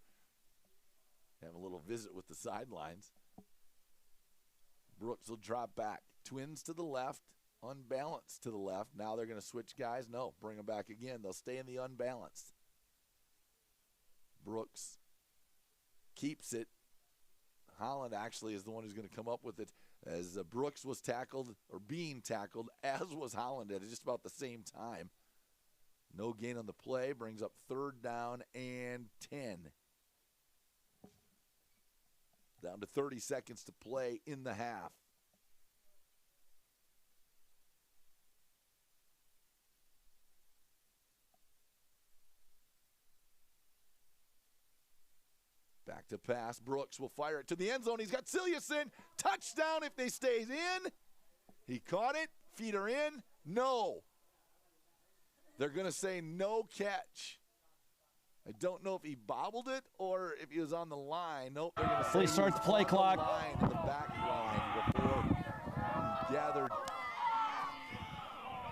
having a little visit with the sidelines. Brooks will drop back. Twins to the left, unbalanced to the left. Now they're going to switch guys. No, bring them back again. They'll stay in the unbalanced. Brooks keeps it. Holland actually is the one who's going to come up with it as Brooks was tackled, or being tackled, as was Holland at just about the same time. No gain on the play, brings up 3rd down and 10. Down to 30 seconds to play in the half. Back to pass. Brooks will fire it to the end zone. He's got Cilliuson. Touchdown if they stays in. He caught it. Feet are in. No. They're going to say no catch. I don't know if he bobbled it or if he was on the line. Nope. They're going to say Please start the play clock. Line in the back line before he gathered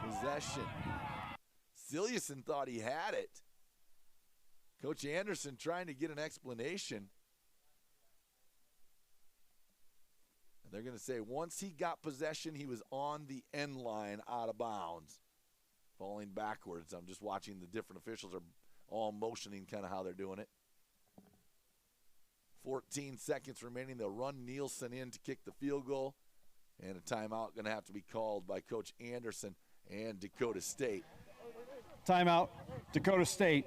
possession. Cilliuson thought he had it. Coach Anderson trying to get an explanation. And they're going to say once he got possession, he was on the end line out of bounds. Falling backwards. I'm just watching the different officials are all motioning kind of how they're doing it. 14 seconds remaining. They'll run Nielsen in to kick the field goal. And a timeout going to have to be called by Coach Anderson and Dakota State. Timeout, Dakota State.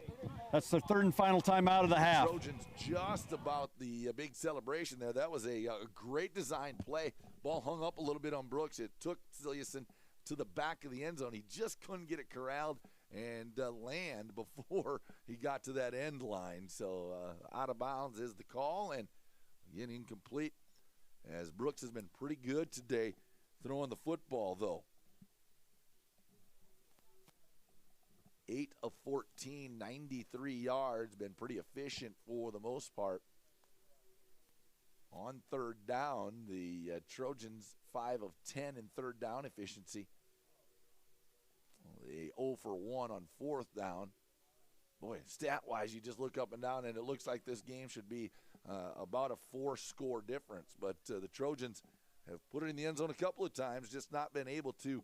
That's their 3rd and final timeout of the half. Trojans just about the big celebration there. That was a great design play. Ball hung up a little bit on Brooks. It took Cilliuson to the back of the end zone. He just couldn't get it corralled and land before he got to that end line. So out of bounds is the call, and again incomplete as Brooks has been pretty good today throwing the football though. 8 of 14, 93 yards, been pretty efficient for the most part. On 3rd down, the Trojans 5 of 10 in 3rd down efficiency. They 0 for 1 on 4th down. Boy, stat-wise, you just look up and down, and it looks like this game should be about a 4-score difference. But the Trojans have put it in the end zone a couple of times, just not been able to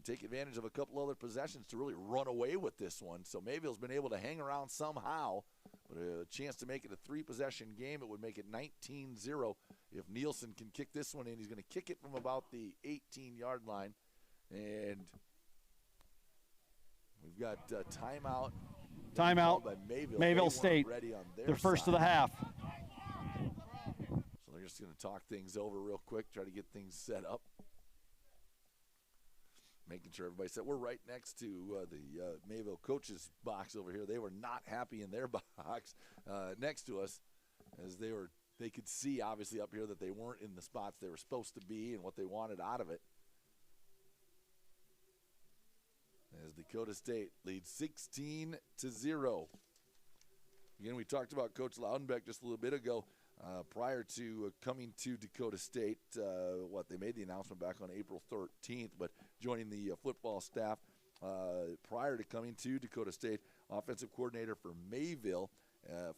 take advantage of a couple other possessions to really run away with this one. So Mayville's been able to hang around somehow, but a chance to make it a 3-possession game. It would make it 19-0 if Nielsen can kick this one in. He's going to kick it from about the 18-yard line. And we've got timeout. Timeout. By Mayville. Mayville State. Ready on Their first of the half. So they're just going to talk things over real quick, try to get things set up. Making sure everybody said we're right next to the Mayville coaches box over here. They were not happy in their box next to us, as they could see obviously up here that they weren't in the spots they were supposed to be and what they wanted out of it. As Dakota State leads 16-0. Again, we talked about Coach Loudenbeck just a little bit ago. Prior to coming to Dakota State, they made the announcement back on April 13th, but joining the football staff prior to coming to Dakota State, offensive coordinator for Mayville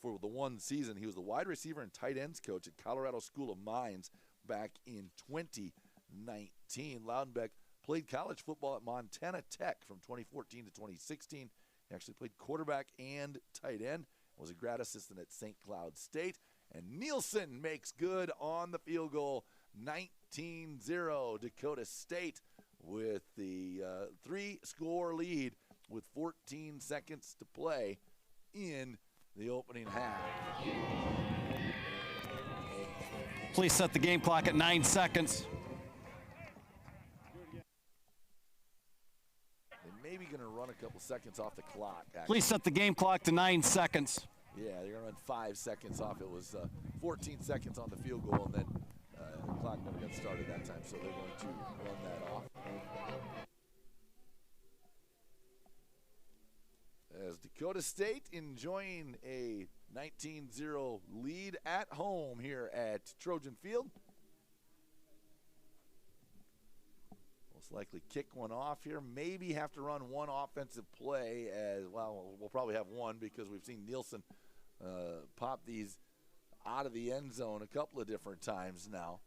for the one season. He was the wide receiver and tight ends coach at Colorado School of Mines back in 2019. Loudenbeck played college football at Montana Tech from 2014 to 2016. He actually played quarterback and tight end, was a grad assistant at St. Cloud State. And Nielsen makes good on the field goal, 19-0. Dakota State with the 3-score lead with 14 seconds to play in the opening half. Please set the game clock at 9 seconds. They may be going to run a couple seconds off the clock, actually. Please set the game clock to 9 seconds. Yeah, they're going to run 5 seconds off. It was 14 seconds on the field goal, and then the clock never got started that time, so they're going to run that off. As Dakota State enjoying a 19-0 lead at home here at Trojan Field. Most likely kick one off here. Maybe have to run one offensive play as well. We'll probably have one because we've seen Nielsen pop these out of the end zone a couple of different times now.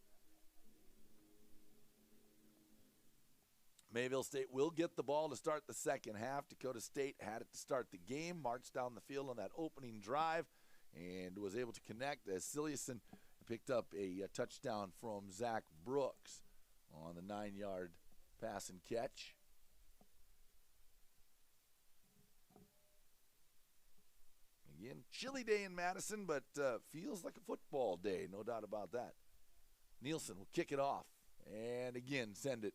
Mayville State will get the ball to start the second half. Dakota State had it to start the game, marched down the field on that opening drive, and was able to connect as Cilliuson picked up a touchdown from Zach Brooks on the 9-yard pass and catch. Again, chilly day in Madison, but feels like a football day, no doubt about that. Nielsen will kick it off, and again, send it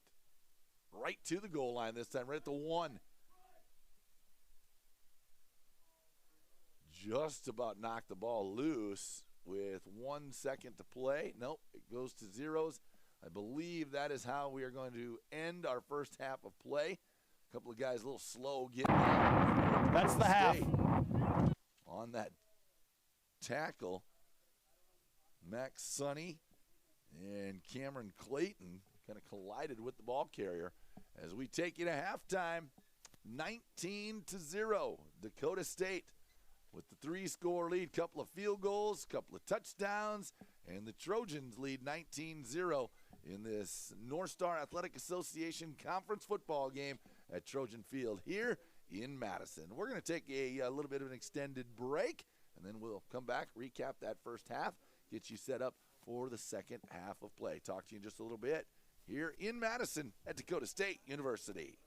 right to the goal line this time, right at the 1. Just about knocked the ball loose with 1 second to play. Nope, it goes to zeros. I believe that is how we are going to end our first half of play. A couple of guys a little slow getting out. That's the half. On that tackle, Max Sonny and Cameron Clayton kind of collided with the ball carrier as we take you to halftime. 19-0. Dakota State with the 3-score lead, couple of field goals, couple of touchdowns, and the Trojans lead 19-0 in this North Star Athletic Association conference football game at Trojan Field here in Madison. We're going to take a little bit of an extended break, and then we'll come back, recap that first half, get you set up for the second half of play. Talk to you in just a little bit here in Madison at Dakota State University.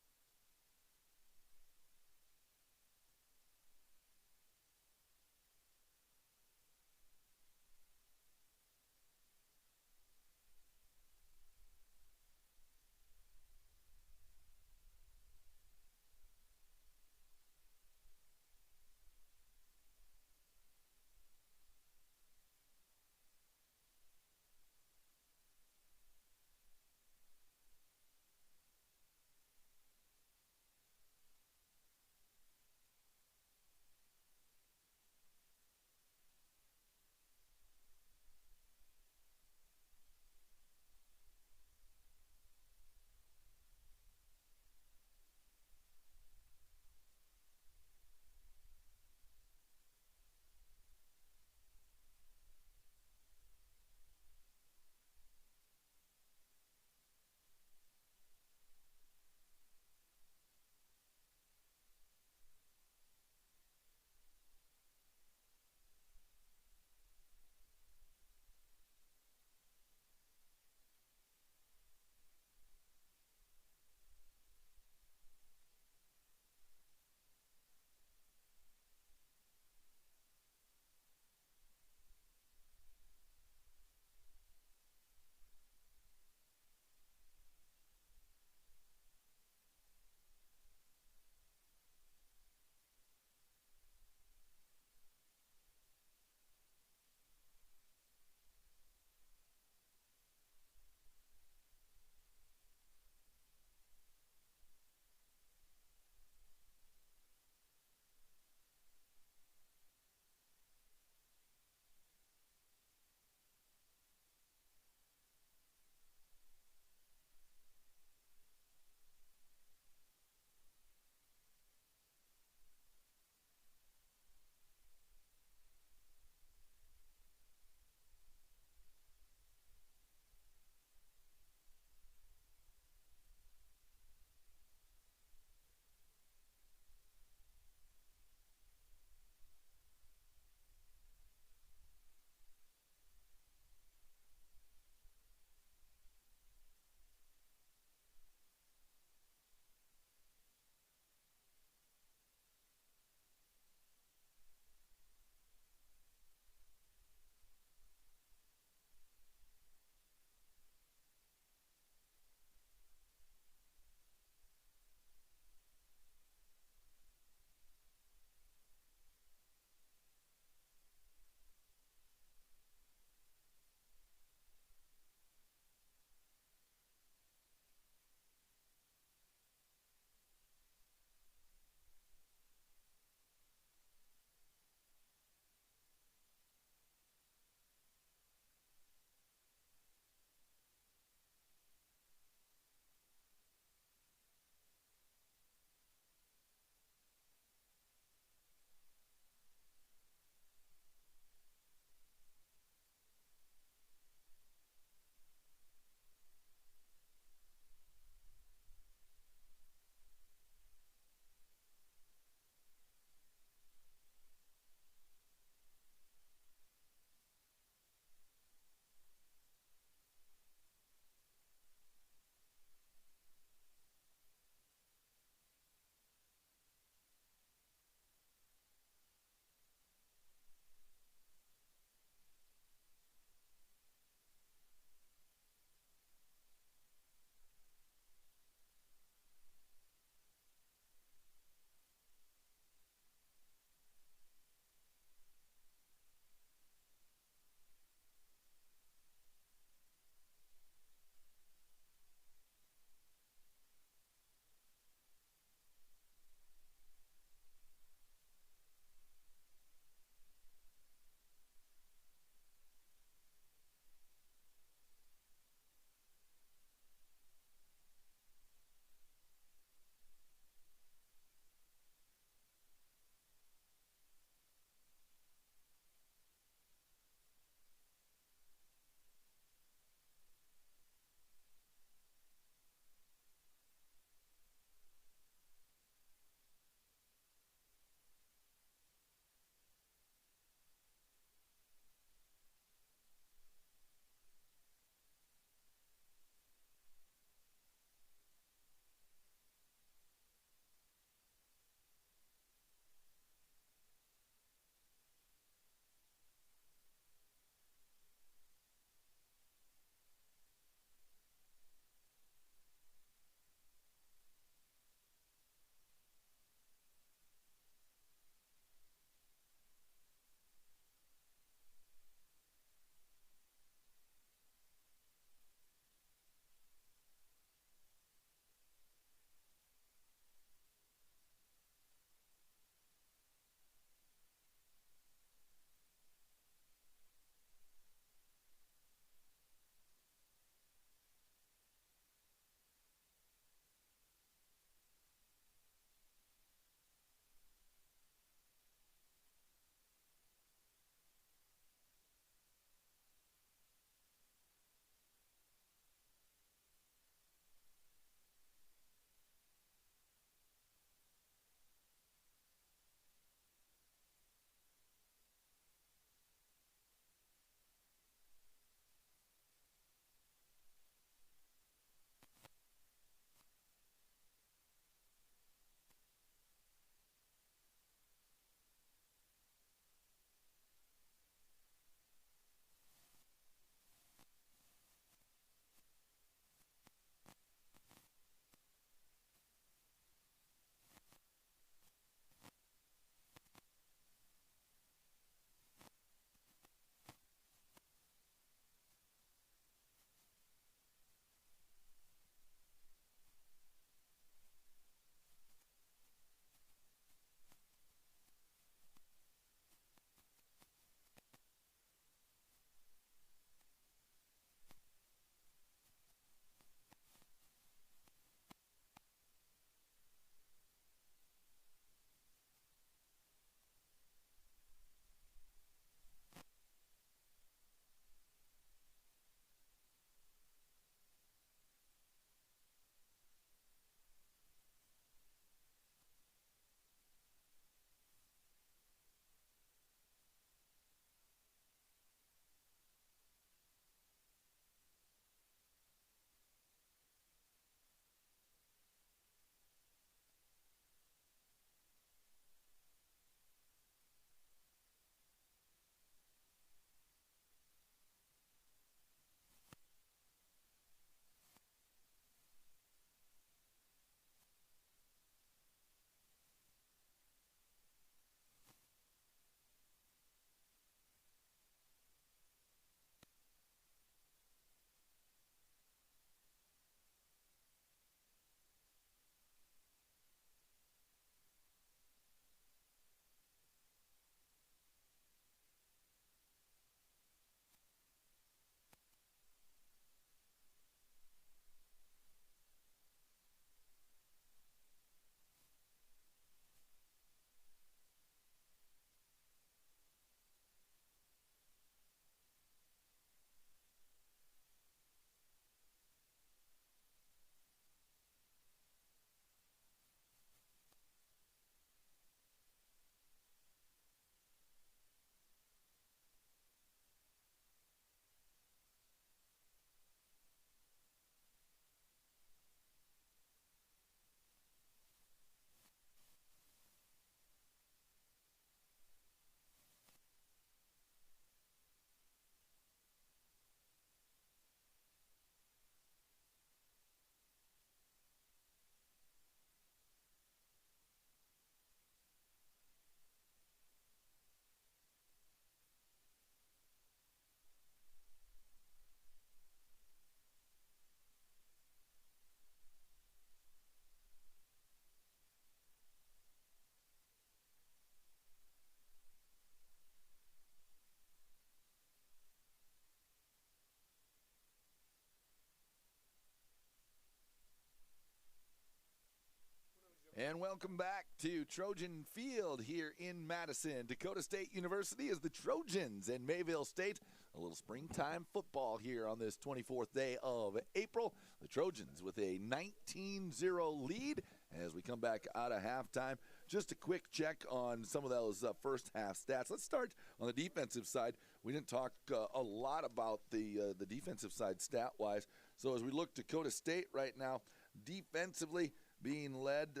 And welcome back to Trojan Field here in Madison. Dakota State University is the Trojans and Mayville State. A little springtime football here on this 24th day of April. The Trojans with a 19-0 lead as we come back out of halftime. Just a quick check on some of those first half stats. Let's start on the defensive side. We didn't talk a lot about the defensive side stat-wise. So as we look Dakota State right now, defensively, being led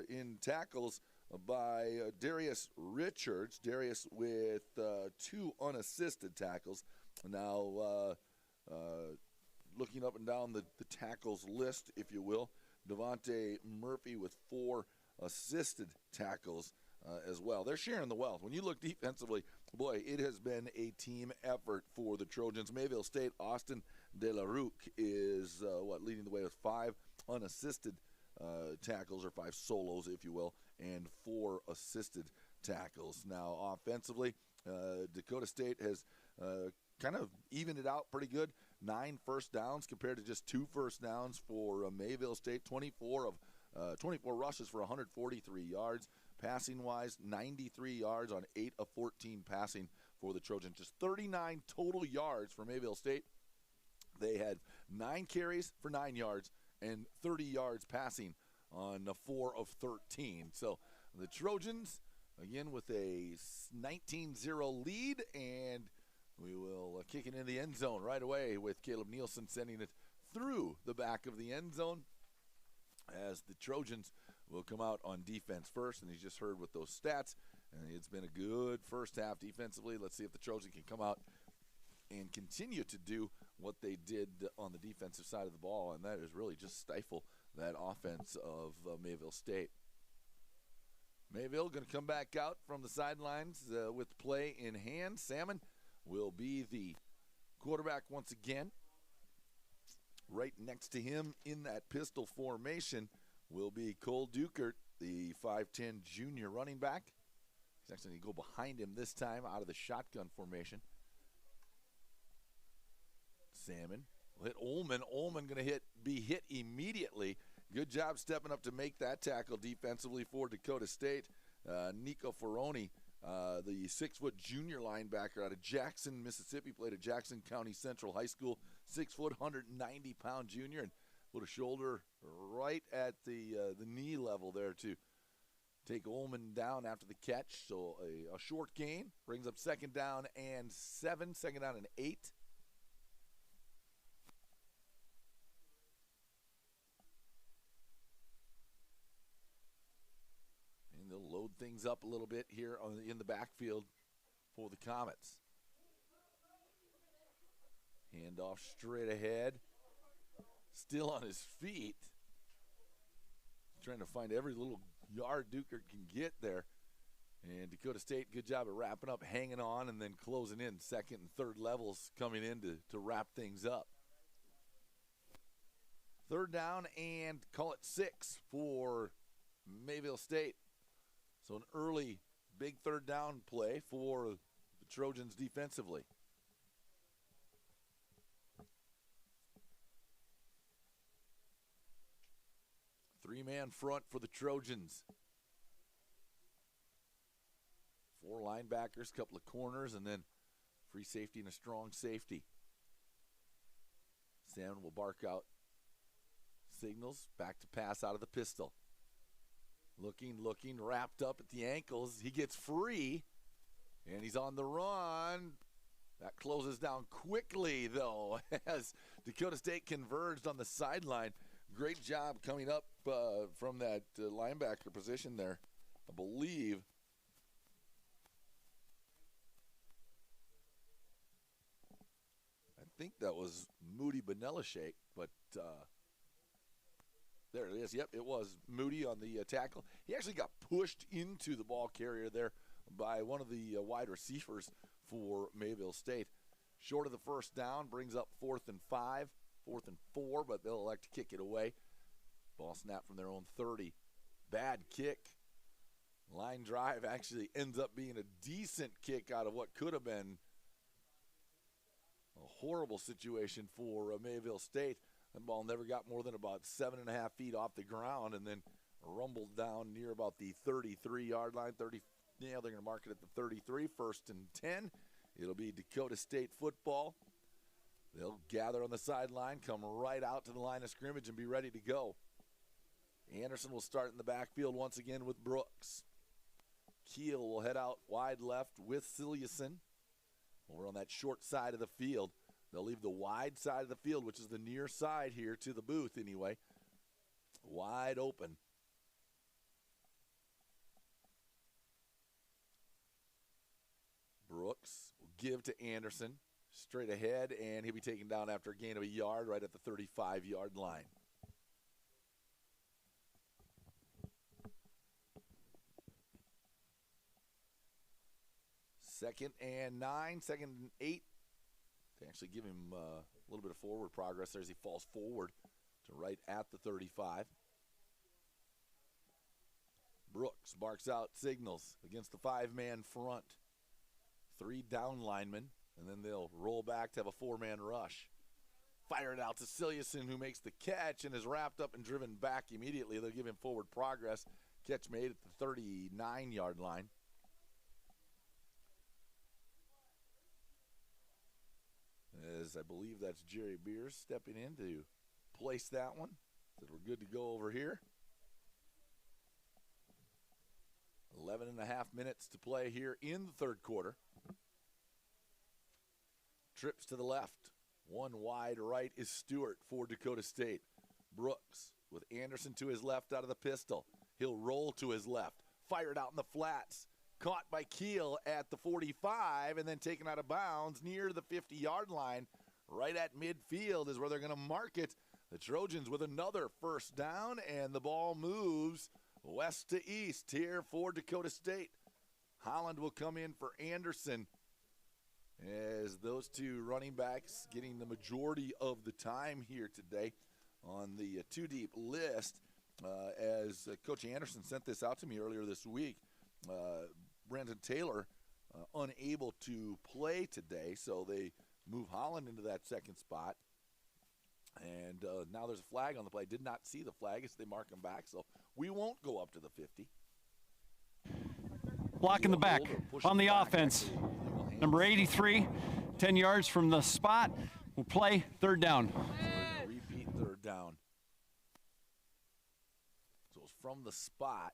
in tackles by Darius Richards. Darius with 2 unassisted tackles. Now, looking up and down the tackles list, if you will, Devontae Murphy with 4 assisted tackles as well. They're sharing the wealth. When you look defensively, boy, it has been a team effort for the Trojans. Mayville State, Austin De La Roque is, leading the way with 5 unassisted tackles, or 5 solos, if you will, and 4 assisted tackles. Now, offensively, Dakota State has kind of evened it out pretty good. 9 first downs compared to just 2 first downs for Mayville State. 24 rushes for 143 yards. Passing-wise, 93 yards on 8 of 14 passing for the Trojans. Just 39 total yards for Mayville State. They had 9 carries for 9 yards and 30 yards passing on 4 of 13. So the Trojans, again, with a 19-0 lead, and we will kick it in the end zone right away with Caleb Nielsen sending it through the back of the end zone as the Trojans will come out on defense first. And he's just heard with those stats, and it's been a good first half defensively. Let's see if the Trojans can come out and continue to do what they did on the defensive side of the ball, and that is really just stifle that offense of Mayville State. Mayville going to come back out from the sidelines with play in hand. Salmon will be the quarterback once again. Right next to him in that pistol formation will be Cole Dukert, the 5'10 junior running back. He's actually going to go behind him this time out of the shotgun formation. Salmon will hit Ullman. Ullman going to be hit immediately. Good job stepping up to make that tackle defensively for Dakota State. Nico Ferroni, the 6-foot junior linebacker out of Jackson, Mississippi, played at Jackson County Central High School. 6-foot, 190-pound junior, and put a shoulder right at the knee level there to take Ullman down after the catch. So a short gain brings up 2nd down and 7, 2nd down and 8. They'll load things up a little bit here in the backfield for the Comets. Handoff straight ahead. Still on his feet. Trying to find every little yard Dukert can get there. And Dakota State, good job of wrapping up, hanging on, and then closing in. 2nd and 3rd levels coming in to wrap things up. 3rd down and call it 6 for Mayville State. So an early big 3rd down play for the Trojans defensively. Three-man front for the Trojans. 4 linebackers, couple of corners, and then free safety and a strong safety. Salmon will bark out signals, back to pass out of the pistol. Looking, wrapped up at the ankles. He gets free, and he's on the run. That closes down quickly, though, as Dakota State converged on the sideline. Great job coming up from that linebacker position there, I believe. I think that was Moody Benelashake, but there it is. Yep, it was Moody on the tackle. He actually got pushed into the ball carrier there by one of the wide receivers for Mayville State. Short of the 1st down, brings up 4th and 5, 4th and 4, but they'll elect to kick it away. Ball snap from their own 30. Bad kick. Line drive actually ends up being a decent kick out of what could have been a horrible situation for Mayville State. That ball never got more than about 7.5 feet off the ground, and then rumbled down near about the 33-yard line. Yeah, they're going to mark it at the 33, 1st and 10. It'll be Dakota State football. They'll gather on the sideline, come right out to the line of scrimmage, and be ready to go. Anderson will start in the backfield once again with Brooks. Keel will head out wide left with Silliason. Over on that short side of the field. They'll leave the wide side of the field, which is the near side here to the booth anyway, wide open. Brooks will give to Anderson. Straight ahead, and he'll be taken down after a gain of a yard right at the 35-yard line. Second and 9, 2nd and 8. To actually give him a little bit of forward progress there as he falls forward to right at the 35. Brooks barks out signals against the 5-man front. 3 down linemen, and then they'll roll back to have a 4-man rush. Fire it out to Silliason, who makes the catch and is wrapped up and driven back immediately. They'll give him forward progress. Catch made at the 39-yard line. As I believe that's Jerry Beers stepping in to place that one. Said we're good to go over here. 11 and a half minutes to play here in the third quarter. Trips to the left. One wide right is Stewart for Dakota State. Brooks with Anderson to his left out of the pistol. He'll roll to his left. Fired out in the flats. Caught by Keel at the 45 and then taken out of bounds near the 50-yard line. Right at midfield is where they're going to mark it. The Trojans with another first down, and the ball moves west to east here for Dakota State. Holland will come in for Anderson as those two running backs getting the majority of the time here today on the two-deep list. As Coach Anderson sent this out to me earlier this week, Brandon Taylor unable to play today, so they move Holland into that second spot. And now there's a flag on the play. Did not see the flag as they mark him back, so we won't go up to the 50. Block in the back on the offense. Number 83, 10 yards from the spot. We'll play third down. So they're going to repeat third down. So it's from the spot.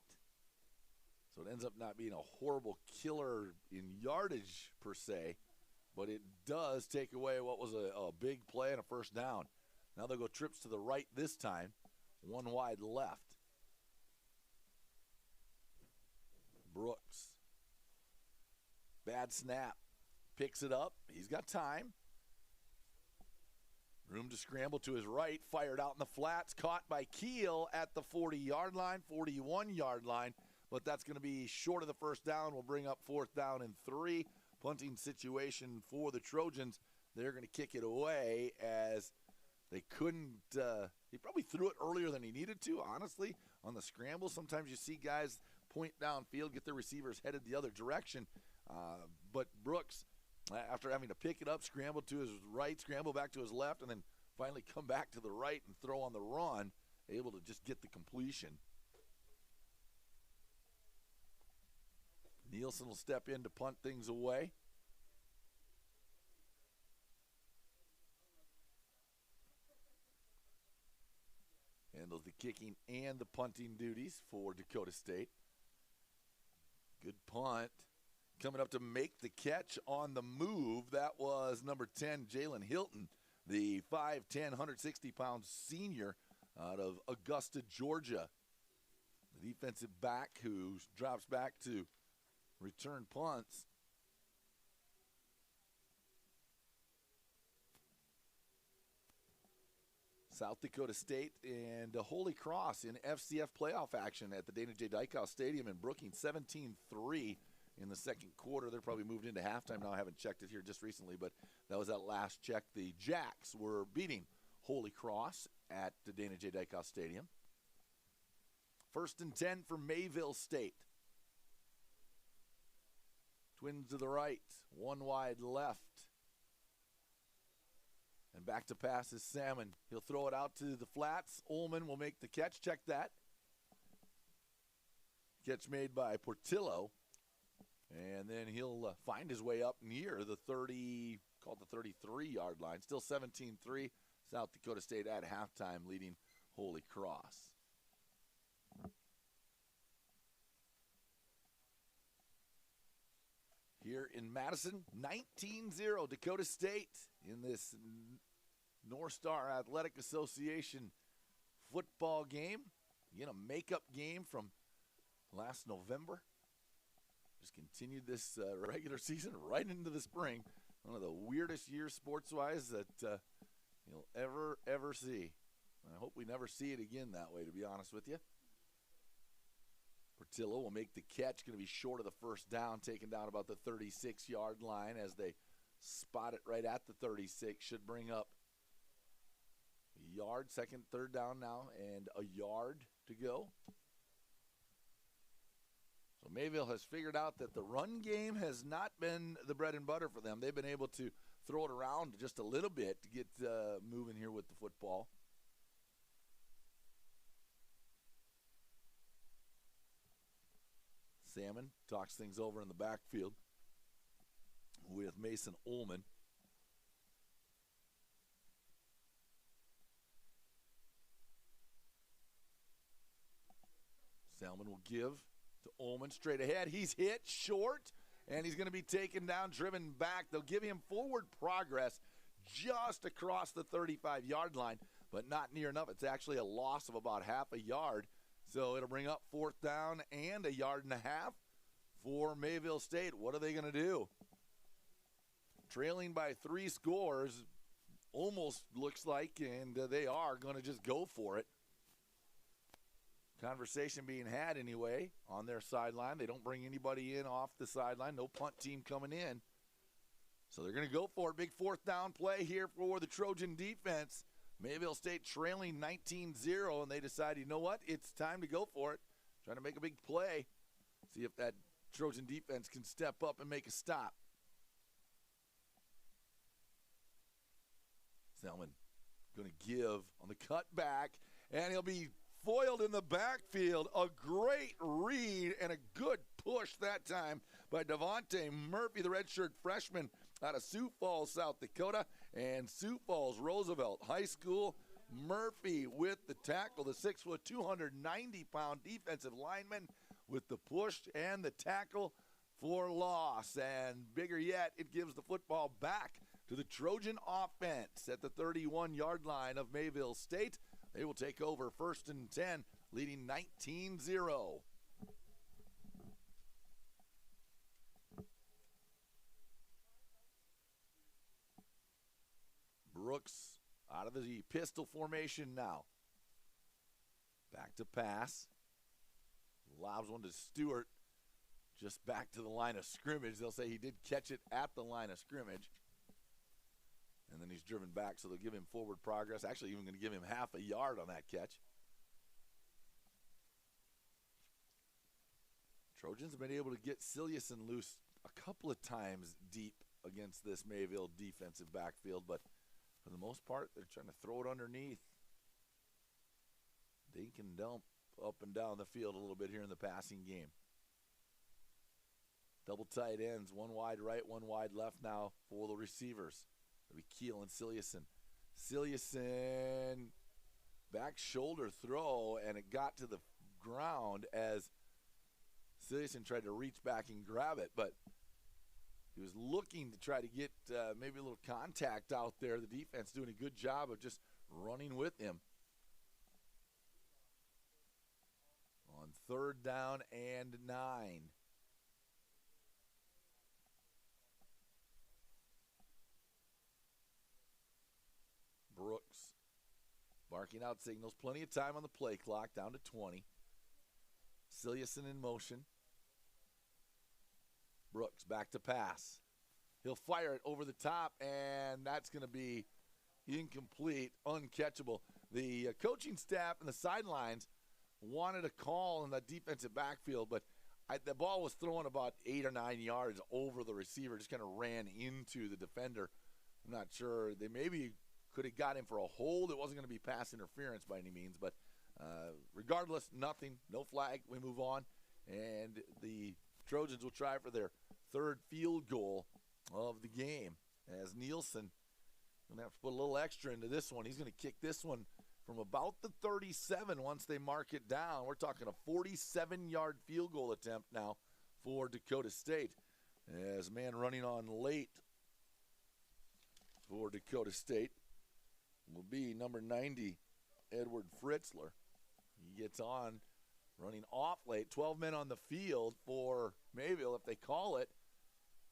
So it ends up not being a horrible killer in yardage per se, but it does take away what was a big play and a first down. Now they'll go trips to the right this time, one wide left. Brooks. Bad snap. Picks it up. He's got time. Room to scramble to his right. Fired out in the flats. Caught by Keel at the 40-yard line, 41-yard line. But that's going to be short of the first down. We'll bring up 4th down and 3. Punting situation for the Trojans. They're going to kick it away as they couldn't he probably threw it earlier than he needed to, honestly, on the scramble. Sometimes you see guys point downfield, get their receivers headed the other direction. But Brooks, after having to pick it up, scramble to his right, scramble back to his left, and then finally come back to the right and throw on the run, able to just get the completion. Nielsen will step in to punt things away. Handles the kicking and the punting duties for Dakota State. Good punt. Coming up to make the catch on the move, that was number 10, Jalen Hilton, the 5'10", 160-pound senior out of Augusta, Georgia. The defensive back who drops back to return punts. South Dakota State and Holy Cross in FCF playoff action at the Dana J. Dykow Stadium in Brookings, 17-3 in the second quarter. They're probably moved into halftime now. I haven't checked it here just recently, but that was that last check. The Jacks were beating Holy Cross at the Dana J. Dykow Stadium. 1st and 10 for Mayville State. Twins to the right, one wide left. And back to pass is Salmon. He'll throw it out to the flats. Ullman will make the catch. Check that. Catch made by Portillo. And then he'll find his way up near the 30, called the 33-yard line. Still 17-3. South Dakota State at halftime leading Holy Cross. Here in Madison, 19-0 Dakota State in this North Star Athletic Association football game. Again, a makeup game from last November. Just continued this regular season right into the spring. One of the weirdest years sports-wise that you'll ever see. I hope we never see it again that way, to be honest with you. Portillo will make the catch. Going to be short of the first down, taken down about the 36-yard line as they spot it right at the 36. Should bring up a yard, second, third down now, and a yard to go. So Mayville has figured out that the run game has not been the bread and butter for them. They've been able to throw it around just a little bit to get moving here with the football. Salmon talks things over in the backfield with Mason Ullman. Salmon will give to Ullman straight ahead. He's hit short, and he's going to be taken down, driven back. They'll give him forward progress just across the 35-yard line, but not near enough. It's actually a loss of about half a yard. So it'll bring up fourth down and a yard and a half for Mayville State. What are they going to do? Trailing by 3 scores, almost looks like, and they are going to just go for it. Conversation being had anyway on their sideline. They don't bring anybody in off the sideline. No punt team coming in. So they're going to go for it. Big fourth down play here for the Trojan defense. Mayville State trailing 19-0, and they decide, you know what, it's time to go for it. Trying to make a big play. See if that Trojan defense can step up and make a stop. Selman going to give on the cutback, and he'll be foiled in the backfield. A great read and a good push that time by Devontae Murphy, the redshirt freshman out of Sioux Falls, South Dakota, and Sioux Falls Roosevelt High School. Murphy with the tackle, the 6', 290-pound defensive lineman with the push and the tackle for loss. And bigger yet, it gives the football back to the Trojan offense at the 31-yard line of Mayville State. They will take over 1st and 10, leading 19-0. Brooks out of the pistol formation now. Back to pass. Lobs one to Stewart. Just back to the line of scrimmage. They'll say he did catch it at the line of scrimmage. And then he's driven back, so they'll give him forward progress. Actually, even going to give him half a yard on that catch. Trojans have been able to get Silliuson loose a couple of times deep against this Mayville defensive backfield, but for the most part, they're trying to throw it underneath. They can dump up and down the field a little bit here in the passing game. Double tight ends, one wide right, one wide left now for the receivers. It'll be Keel and Silliuson. Silliuson, back shoulder throw, and it got to the ground as Silliuson tried to reach back and grab it, but he was looking to try to get maybe a little contact out there. The defense doing a good job of just running with him. On 3rd down and 9. Brooks barking out signals. Plenty of time on the play clock, down to 20. Silliuson in motion. Brooks back to pass. He'll fire it over the top, and that's going to be incomplete, uncatchable. The coaching staff and the sidelines wanted a call in the defensive backfield, but the ball was thrown about 8 or 9 yards over the receiver, just kind of ran into the defender. I'm not sure. They maybe could have got him for a hold. It wasn't going to be pass interference by any means, but regardless, nothing, no flag. We move on. And the Trojans will try for their third field goal of the game, as Nielsen going to have to put a little extra into this one. He's going to kick this one from about the 37 once they mark it down. We're talking a 47-yard field goal attempt now for Dakota State. As man running on late for Dakota State will be number 90, Edward Fritzler. He gets on running off late. 12 men on the field for Mayville if they call it.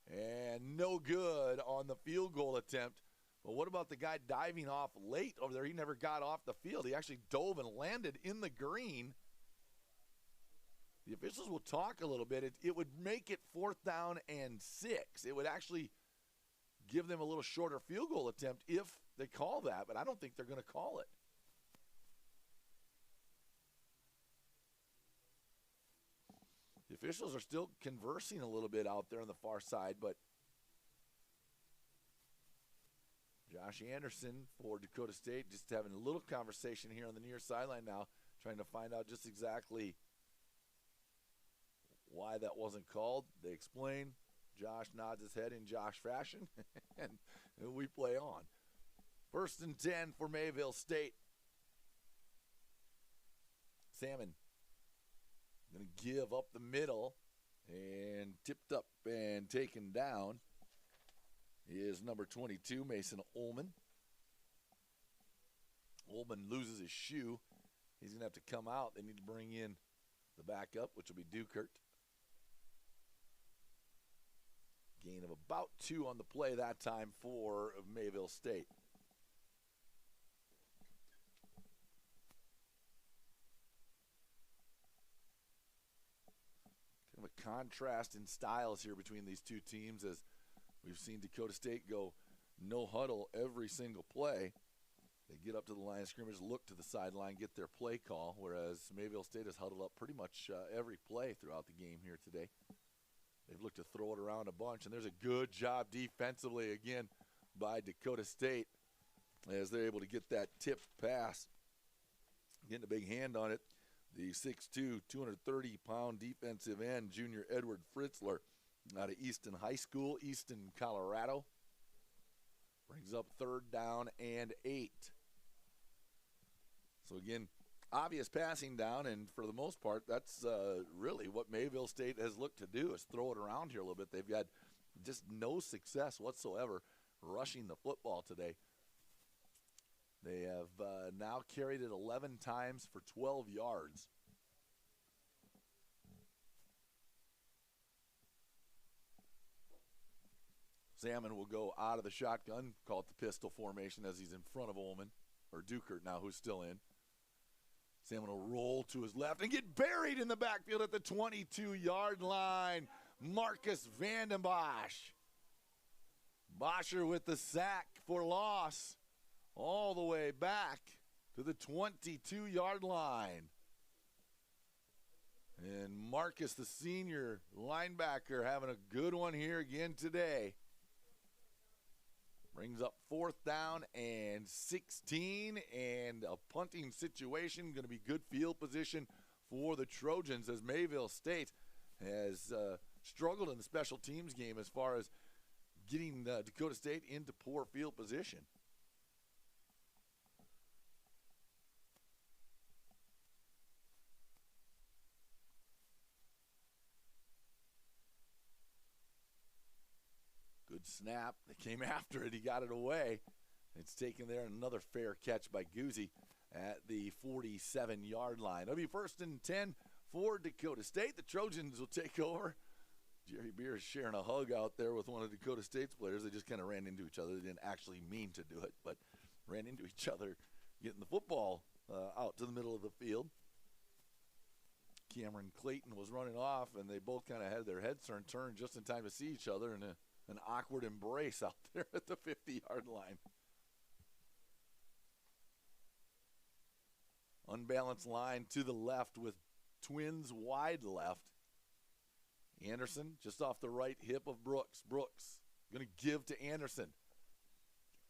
And no good on the field goal attempt. But what about the guy diving off late over there? He never got off the field. He actually dove and landed in the green. The officials will talk a little bit. It would make it 4th down and 6. It would actually give them a little shorter field goal attempt if they call that, but I don't think they're going to call it. The officials are still conversing a little bit out there on the far side, but Josh Anderson for Dakota State just having a little conversation here on the near sideline now, trying to find out just exactly why that wasn't called. They explain. Josh nods his head in Josh fashion, and we play on. 1st and 10 for Mayville State. Salmon going to give up the middle, and tipped up and taken down is number 22, Mason Ullman. Ullman loses his shoe. He's going to have to come out. They need to bring in the backup, which will be Dukert. Gain of about 2 on the play that time for Mayville State. Kind of a contrast in styles here between these two teams, as we've seen Dakota State go no huddle every single play. They get up to the line of scrimmage, look to the sideline, get their play call, whereas Mayville State has huddled up pretty much every play throughout the game here today. They've looked to throw it around a bunch, and there's a good job defensively again by Dakota State as they're able to get that tipped pass. Getting a big hand on it. The 6'2", 230-pound defensive end, junior Edward Fritzler, out of Easton High School, Easton, Colorado. Brings up 3rd down and 8. So again, obvious passing down, and for the most part, that's really what Mayville State has looked to do, is throw it around here a little bit. They've got just no success whatsoever rushing the football today. They have now carried it 11 times for 12 yards. Salmon will go out of the shotgun, call it the pistol formation, as he's in front of Ullman, or Dukert now, who's still in. Salmon will roll to his left and get buried in the backfield at the 22-yard line. Marcus Vandenbosch. Boscher with the sack for loss all the way back to the 22-yard line. And Marcus, the senior linebacker, having a good one here again today. Brings up 4th down and 16, and a punting situation. Going to be good field position for the Trojans, as Mayville State has struggled in the special teams game as far as getting Dakota State into poor field position. Good snap. They came after it. He got it away. It's taken there. Another fair catch by Guzzi at the 47-yard line. It'll be 1st and 10 for Dakota State. The Trojans will take over. Jerry Beer is sharing a hug out there with one of Dakota State's players. They just kind of ran into each other. They didn't actually mean to do it, but ran into each other getting the football out to the middle of the field. Cameron Clayton was running off, and they both kind of had their heads turned just in time to see each other, and an awkward embrace out there at the 50-yard line. Unbalanced line to the left with twins wide left. Anderson just off the right hip of Brooks. Brooks going to give to Anderson.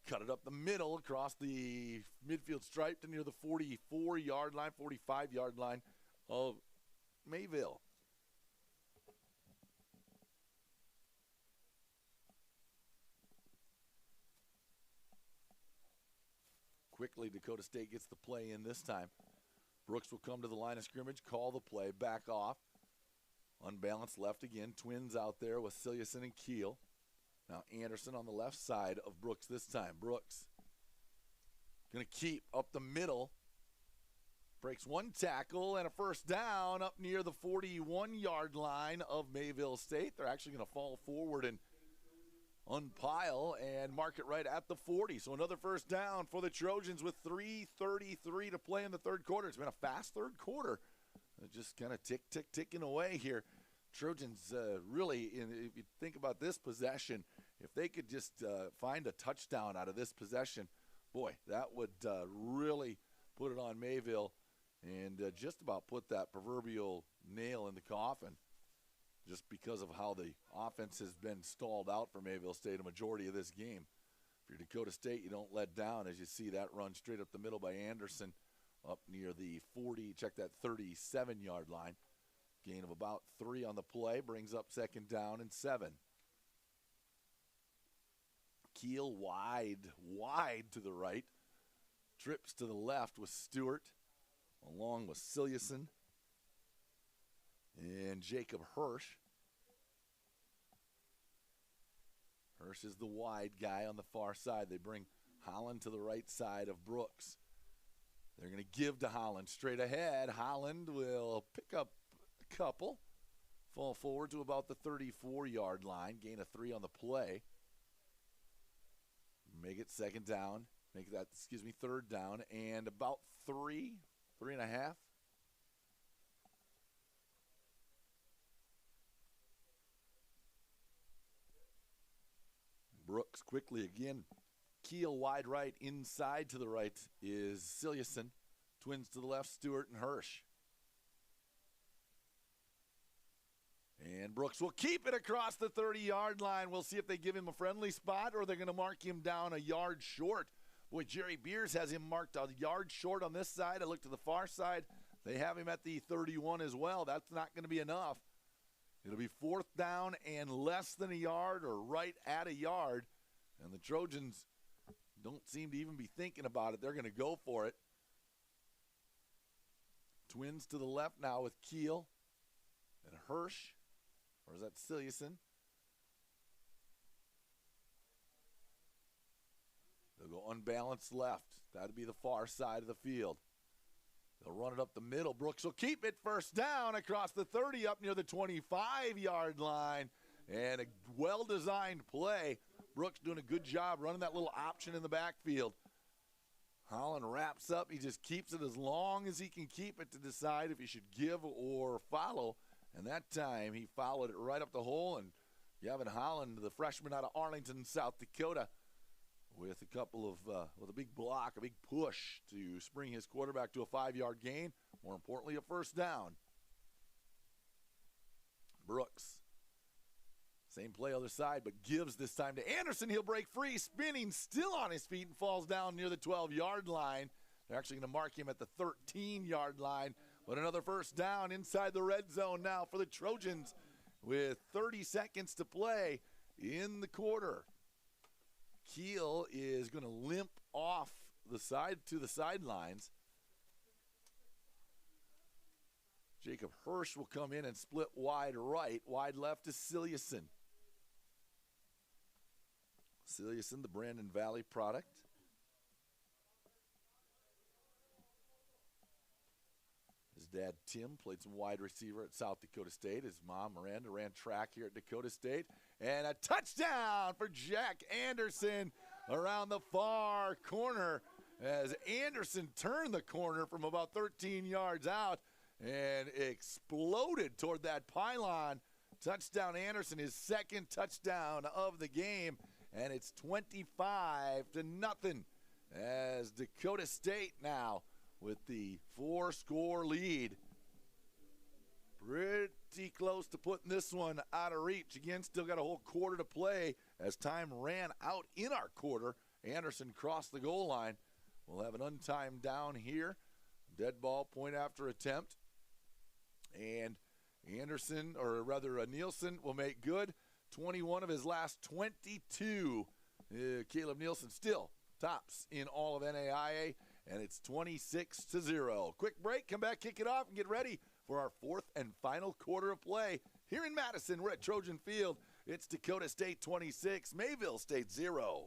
Cut it up the middle across the midfield stripe to near the 44-yard line, 45-yard line of Mayville. quickly Dakota State gets the play in this time. Brooks will come to the line of scrimmage, call the play, back off. Unbalanced left again. Twins out there with Silliason and Keel. Now Anderson on the left side of Brooks this time. Brooks going to keep up the middle. Breaks one tackle and a first down up near the 41-yard line of Mayville State. They're actually going to fall forward and unpile and mark it right at the 40. So another first down for the Trojans with 3:33 to play in the third quarter. It's been a fast third quarter. Just kind of ticking away here. Trojans really, if you think about this possession, if they could just find a touchdown out of this possession, boy, that would really put it on Mayville and just about put that proverbial nail in the coffin, just because of how the offense has been stalled out for Mayville State a majority of this game. If you're Dakota State, you don't let down as you see that run straight up the middle by Anderson up near the 40, check that 37-yard line. Gain of about 3 on the play, brings up second down and 7. Keel wide to the right. Trips to the left with Stewart, along with Silliason and Jacob Hirsch. Hirsch is the wide guy on the far side. They bring Holland to the right side of Brooks. They're going to give to Holland straight ahead. Holland will pick up a couple, fall forward to about the 34-yard line, gain of 3 on the play. Make it second down. Make that, third down and about 3.5. Brooks quickly again. Keel wide right, inside to the right is Silliason. Twins to the left, Stewart and Hirsch. And Brooks will keep it across the 30-yard line. We'll see if they give him a friendly spot or they're going to mark him down a yard short. Boy, Jerry Beers has him marked a yard short on this side. I look to the far side. They have him at the 31 as well. That's not going to be enough. It'll be fourth down and less than a yard or right at a yard. And the Trojans don't seem to even be thinking about it. They're going to go for it. Twins to the left now with Keel and Hirsch. Or is that Silliason? They'll go unbalanced left. That'd be the far side of the field. They'll run it up the middle. Brooks will keep it first down across the 30 up near the 25-yard line. And a well-designed play. Brooks doing a good job running that little option in the backfield. Holland wraps up. He just keeps it as long as he can keep it to decide if he should give or follow. And that time he followed it right up the hole. And Gavin Holland, the freshman out of Arlington, South Dakota, with a couple of, with a big block, a big push to spring his quarterback to a 5-yard gain. More importantly, a first down. Brooks. Same play other side, but gives this time to Anderson. He'll break free, spinning, still on his feet, and falls down near the 12-yard line. They're actually going to mark him at the 13-yard line. But another first down inside the red zone now for the Trojans with 30 seconds to play in the quarter. Keel is going to limp off the side to the sidelines. Jacob Hirsch will come in and split wide right. Wide left is Silliason. Silliason, the Brandon Valley product. His dad, Tim, played some wide receiver at South Dakota State. His mom, Miranda, ran track here at Dakota State. And a touchdown for Jack Anderson around the far corner as Anderson turned the corner from about 13 yards out and exploded toward that pylon. Touchdown Anderson, his second touchdown of the game. And it's 25-0 as Dakota State now with the 4-score lead. Pretty close to putting this one out of reach. Again, still got a whole quarter to play as time ran out in our quarter. Anderson crossed the goal line. We'll have an untimed down here. Dead ball, point after attempt. And Anderson, or rather Nielsen, will make good. 21 of his last 22. Caleb Nielsen still tops in all of NAIA, and it's 26-0. Quick break, come back, kick it off, and get ready for our fourth and final quarter of play. Here in Madison, we're at Trojan Field. It's Dakota State 26, Mayville State 0.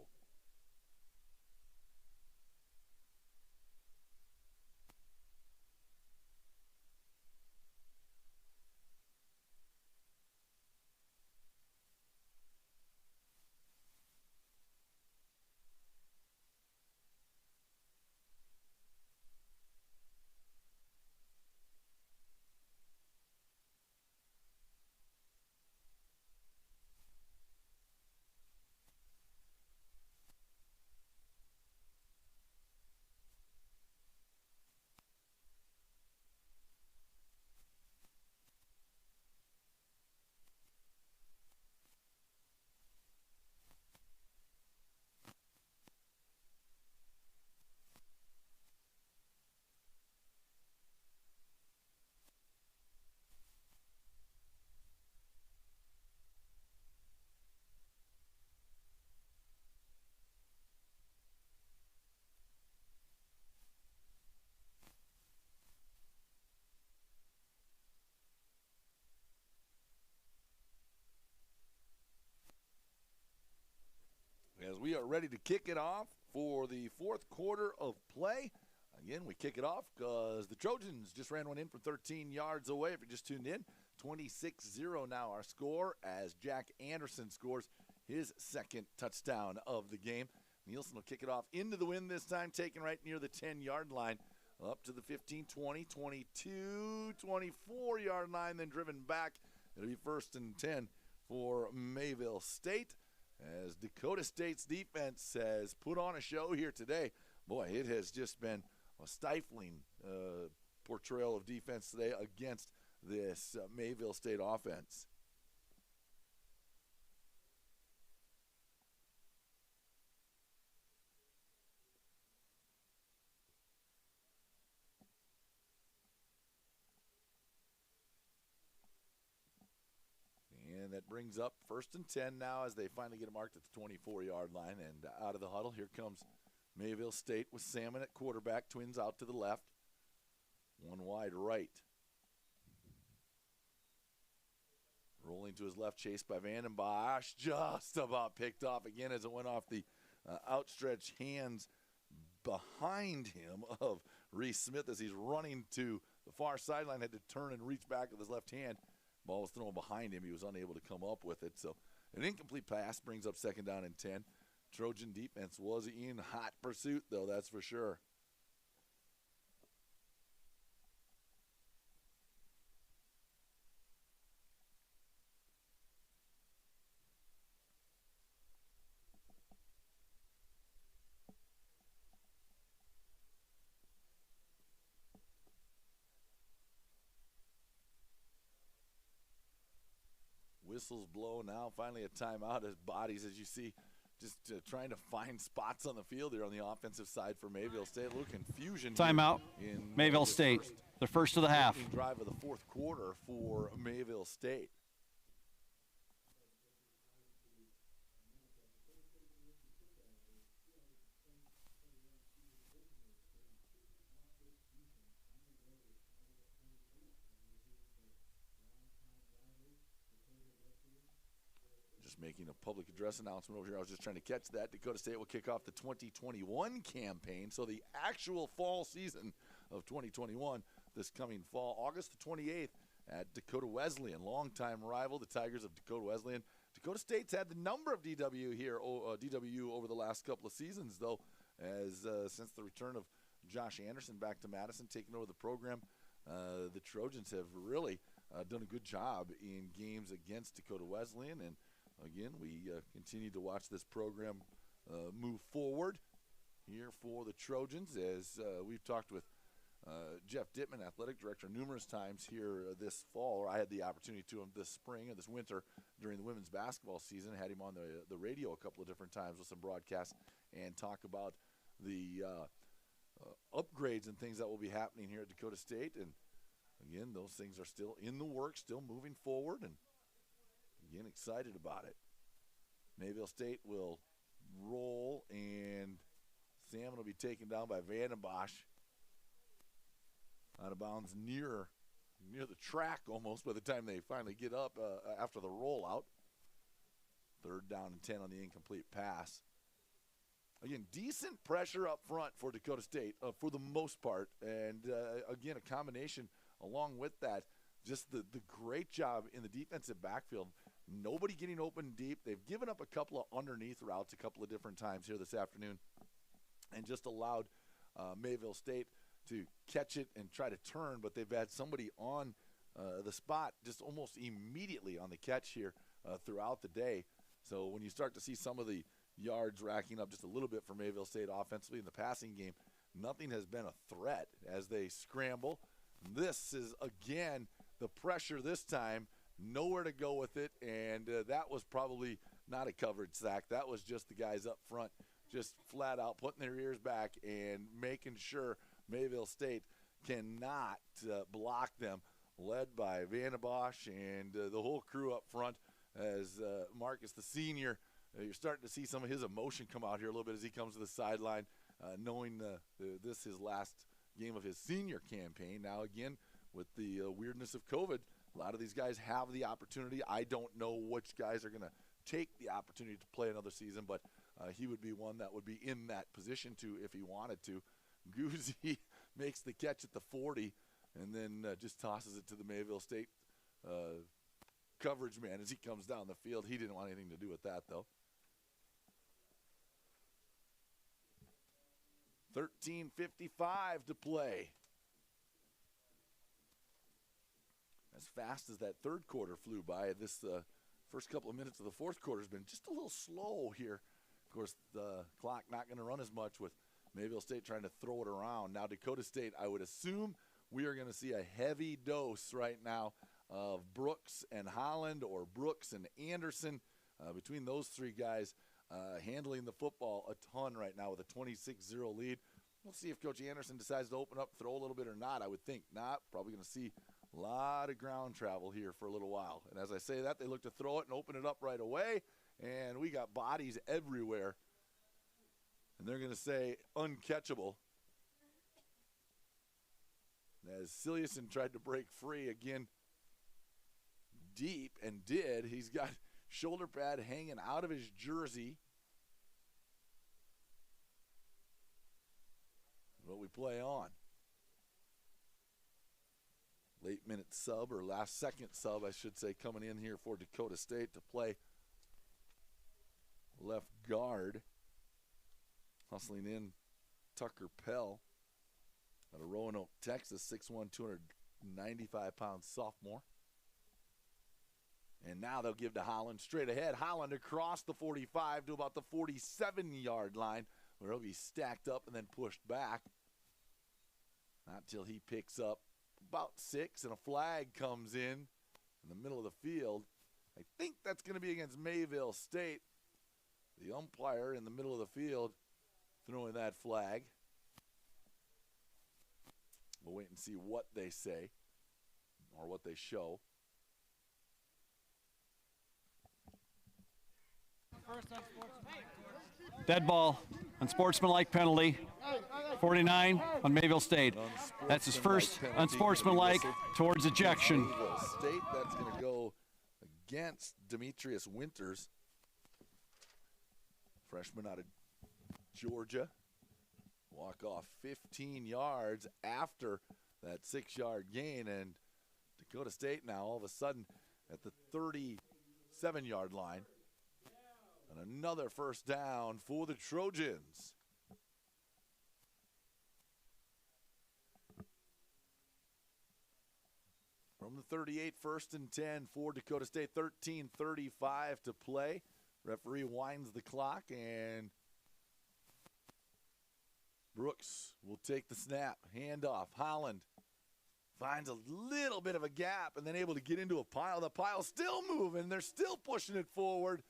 As we are ready to kick it off for the fourth quarter of play. Again, we kick it off because the Trojans just ran one in from 13 yards away. If you just tuned in, 26-0 now our score as Jack Anderson scores his second touchdown of the game. Nielsen will kick it off into the wind this time, taken right near the 10-yard line, up to the 15, 20, 22, 24-yard line, then driven back. It'll be 1st and 10 for Mayville State, as Dakota State's defense has put on a show here today. Boy, it has just been a stifling portrayal of defense today against this Mayville State offense. And that brings up 1st and 10 now as they finally get it marked at the 24-yard line. And out of the huddle, here comes Mayville State with Salmon at quarterback, twins out to the left, one wide right. Rolling to his left, chased by Vanden Bosch, just about picked off again as it went off the outstretched hands behind him of Reese Smith as he's running to the far sideline, had to turn and reach back with his left hand. Ball was thrown behind him. He was unable to come up with it. So an incomplete pass brings up 2nd down and 10. Trojan defense was in hot pursuit, though, that's for sure. Whistles blow now, finally a timeout as bodies, as you see, just trying to find spots on the field here on the offensive side for Mayville State. A little confusion. Timeout, in Mayville State, the first of the half. Drive of the fourth quarter for Mayville State. Making a public address announcement over here. I was just trying to catch that. Dakota State will kick off the 2021 campaign, so the actual fall season of 2021 this coming fall, August the 28th at Dakota Wesleyan, longtime rival, the Tigers of Dakota Wesleyan. Dakota State's had the number of DW over the last couple of seasons, though, as since the return of Josh Anderson back to Madison, taking over the program, the Trojans have really done a good job in games against Dakota Wesleyan. And again, we continue to watch this program move forward here for the Trojans, as we've talked with Jeff Dittman, athletic director, numerous times here this fall, or I had the opportunity to him this spring or this winter during the women's basketball season. I had him on the radio a couple of different times with some broadcasts and talk about the upgrades and things that will be happening here at Dakota State. And again, those things are still in the works, still moving forward, and again, excited about it. Mayville State will roll and Salmon will be taken down by Vandenbosch. Out of bounds near the track almost by the time they finally get up after the rollout. 3rd down and 10 on the incomplete pass. Again, decent pressure up front for Dakota State for the most part. And, again, a combination along with that, just the great job in the defensive backfield. Nobody getting open deep. They've given up a couple of underneath routes a couple of different times here this afternoon and just allowed Mayville State to catch it and try to turn, but they've had somebody on the spot just almost immediately on the catch here throughout the day. So when you start to see some of the yards racking up just a little bit for Mayville State offensively in the passing game, nothing has been a threat as they scramble. This is, again, the pressure this time, nowhere to go with it, and that was probably not a coverage sack. That was just the guys up front just flat out putting their ears back and making sure Mayville State cannot block them, led by Vandenbosch and the whole crew up front as Marcus, the senior, you're starting to see some of his emotion come out here a little bit as he comes to the sideline, knowing this is his last game of his senior campaign. Now, again, with the weirdness of COVID, a lot of these guys have the opportunity. I don't know which guys are going to take the opportunity to play another season, but he would be one that would be in that position to if he wanted to. Guzzi makes the catch at the 40 and then just tosses it to the Mayville State coverage man as he comes down the field. He didn't want anything to do with that, though. 13:55 to play. As fast as that third quarter flew by, this first couple of minutes of the fourth quarter has been just a little slow here. Of course, the clock not going to run as much with Mayville State trying to throw it around. Now, Dakota State, I would assume we are going to see a heavy dose right now of Brooks and Holland or Brooks and Anderson. Between those three guys handling the football a ton right now with a 26-0 lead. We'll see if Coach Anderson decides to open up, throw a little bit or not. I would think not. Probably going to see a lot of ground travel here for a little while. And as I say that, they look to throw it and open it up right away. And we got bodies everywhere. And they're going to say uncatchable. As Cilliuson tried to break free again deep and did. He's got shoulder pad hanging out of his jersey. What we play on. Late minute sub, or last second sub, I should say, coming in here for Dakota State to play left guard. Hustling in Tucker Pell out of Roanoke, Texas, 6'1", 295-pound sophomore. And now they'll give to Holland straight ahead. Holland across the 45 to about the 47-yard line, where he'll be stacked up and then pushed back. Not till he picks up about 6, and a flag comes in the middle of the field. I think that's going to be against Mayville State. The umpire in the middle of the field throwing that flag. We'll wait and see what they say or what they show. Dead ball, unsportsmanlike penalty. 49 on Mayville State. That's his first unsportsmanlike towards ejection. Mayville State, that's going to go against Demetrius Winters, freshman out of Georgia. Walk off 15 yards after that 6-yard gain, and Dakota State now all of a sudden at the 37-yard line. And another first down for the Trojans. From the 38, 1st and 10 for Dakota State, 13:35 to play. Referee winds the clock, and Brooks will take the snap. Handoff. Holland finds a little bit of a gap and then able to get into a pile. The pile's still moving. They're still pushing it forward.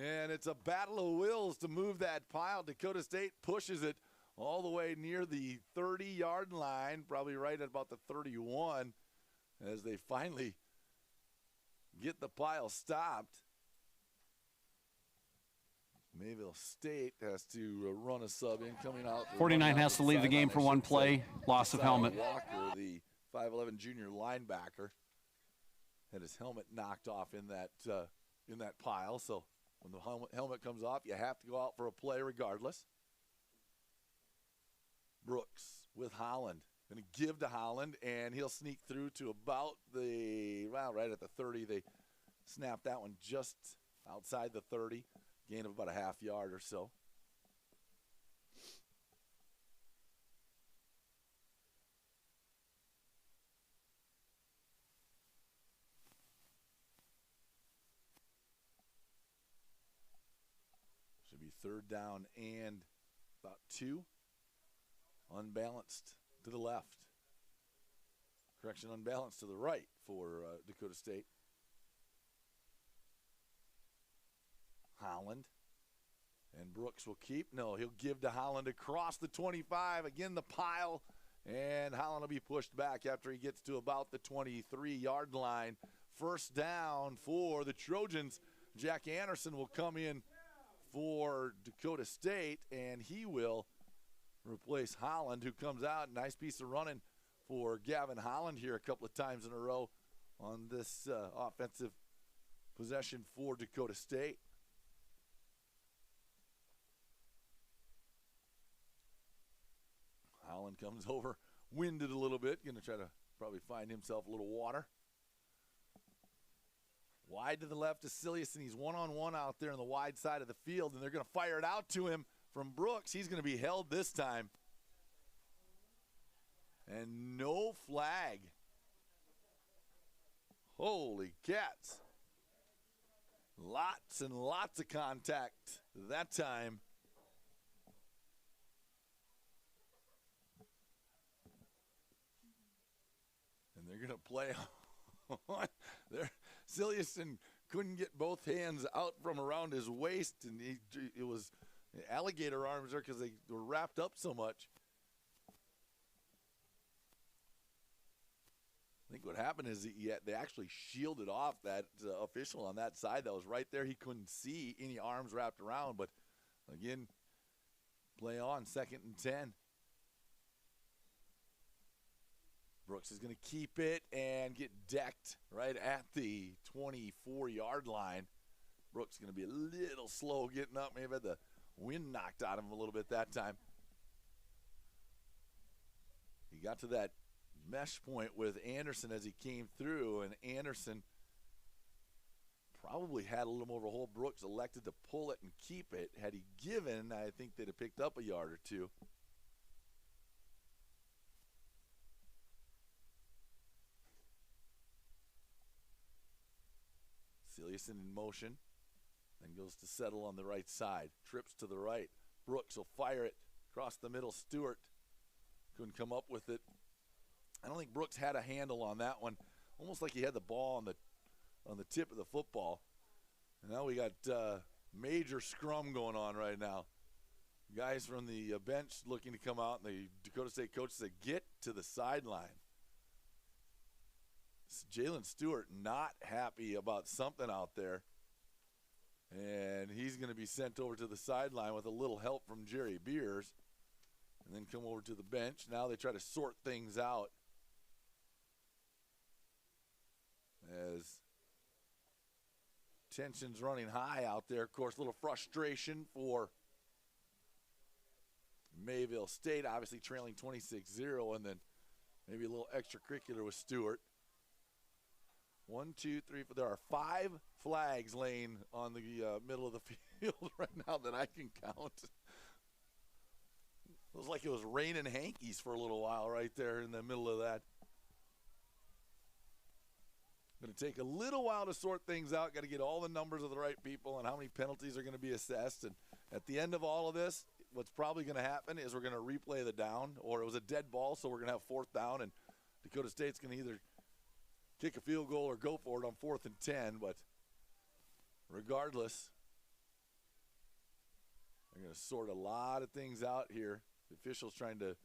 And it's a battle of wills to move that pile. Dakota State pushes it all the way near the 30-yard line, probably right at about the 31, as they finally get the pile stopped. Mayville State has to run a sub in coming out. 49 has to leave the game for one play, loss of helmet. Walker, the 5'11" junior linebacker, had his helmet knocked off in that pile. So when the helmet comes off, you have to go out for a play regardless. Brooks with Holland. Going to give to Holland, and he'll sneak through to about right at the 30. They snapped that one just outside the 30. Gain of about a half yard or so. Should be third down and about 2. Unbalanced to the left. Correction, unbalanced to the right for Dakota State. Holland. And Brooks will keep. No, he'll give to Holland across the 25. Again, the pile. And Holland will be pushed back after he gets to about the 23-yard line. First down for the Trojans. Jack Anderson will come in for Dakota State, and he will replace Holland, who comes out. Nice piece of running for Gavin Holland here a couple of times in a row on this offensive possession for Dakota State. Holland comes over, winded a little bit, going to try to probably find himself a little water. Wide to the left is Silius, and he's one-on-one out there on the wide side of the field, and they're going to fire it out to him from Brooks. He's going to be held this time. And no flag. Holy cats. Lots and lots of contact that time. And they're going to play on. Siliuson couldn't get both hands out from around his waist, and it was alligator arms there because they were wrapped up so much. I think what happened is they actually shielded off that official on that side that was right there. He couldn't see any arms wrapped around, but again, play on, 2nd and 10. Brooks is going to keep it and get decked right at the 24-yard line. Brooks is going to be a little slow getting up. Maybe had the wind knocked out of him a little bit that time. He got to that mesh point with Anderson as he came through, and Anderson probably had a little more of a hole. Brooks elected to pull it and keep it. Had he given, I think they'd have picked up a yard or two. Siliuson in motion, then goes to settle on the right side. Trips to the right. Brooks will fire it across the middle. Stewart couldn't come up with it. I don't think Brooks had a handle on that one. Almost like he had the ball on the tip of the football. And now we got major scrum going on right now. Guys from the bench looking to come out, and the Dakota State coach said, get to the sideline. Jalen Stewart not happy about something out there. And he's going to be sent over to the sideline with a little help from Jerry Beers. And then come over to the bench. Now they try to sort things out. As tension's running high out there. Of course, a little frustration for Mayville State, obviously trailing 26-0, and then maybe a little extracurricular with Stewart. 1, 2, 3, 4. There are 5 flags laying on the middle of the field right now that I can count. It was like it was raining hankies for a little while right there in the middle of that. Going to take a little while to sort things out. Got to get all the numbers of the right people and how many penalties are going to be assessed. And at the end of all of this, what's probably going to happen is we're going to replay the down, or it was a dead ball, so we're going to have 4th down, and Dakota State's going to either kick a field goal or go for it on 4th and 10. But regardless, they're going to sort a lot of things out here. The officials trying to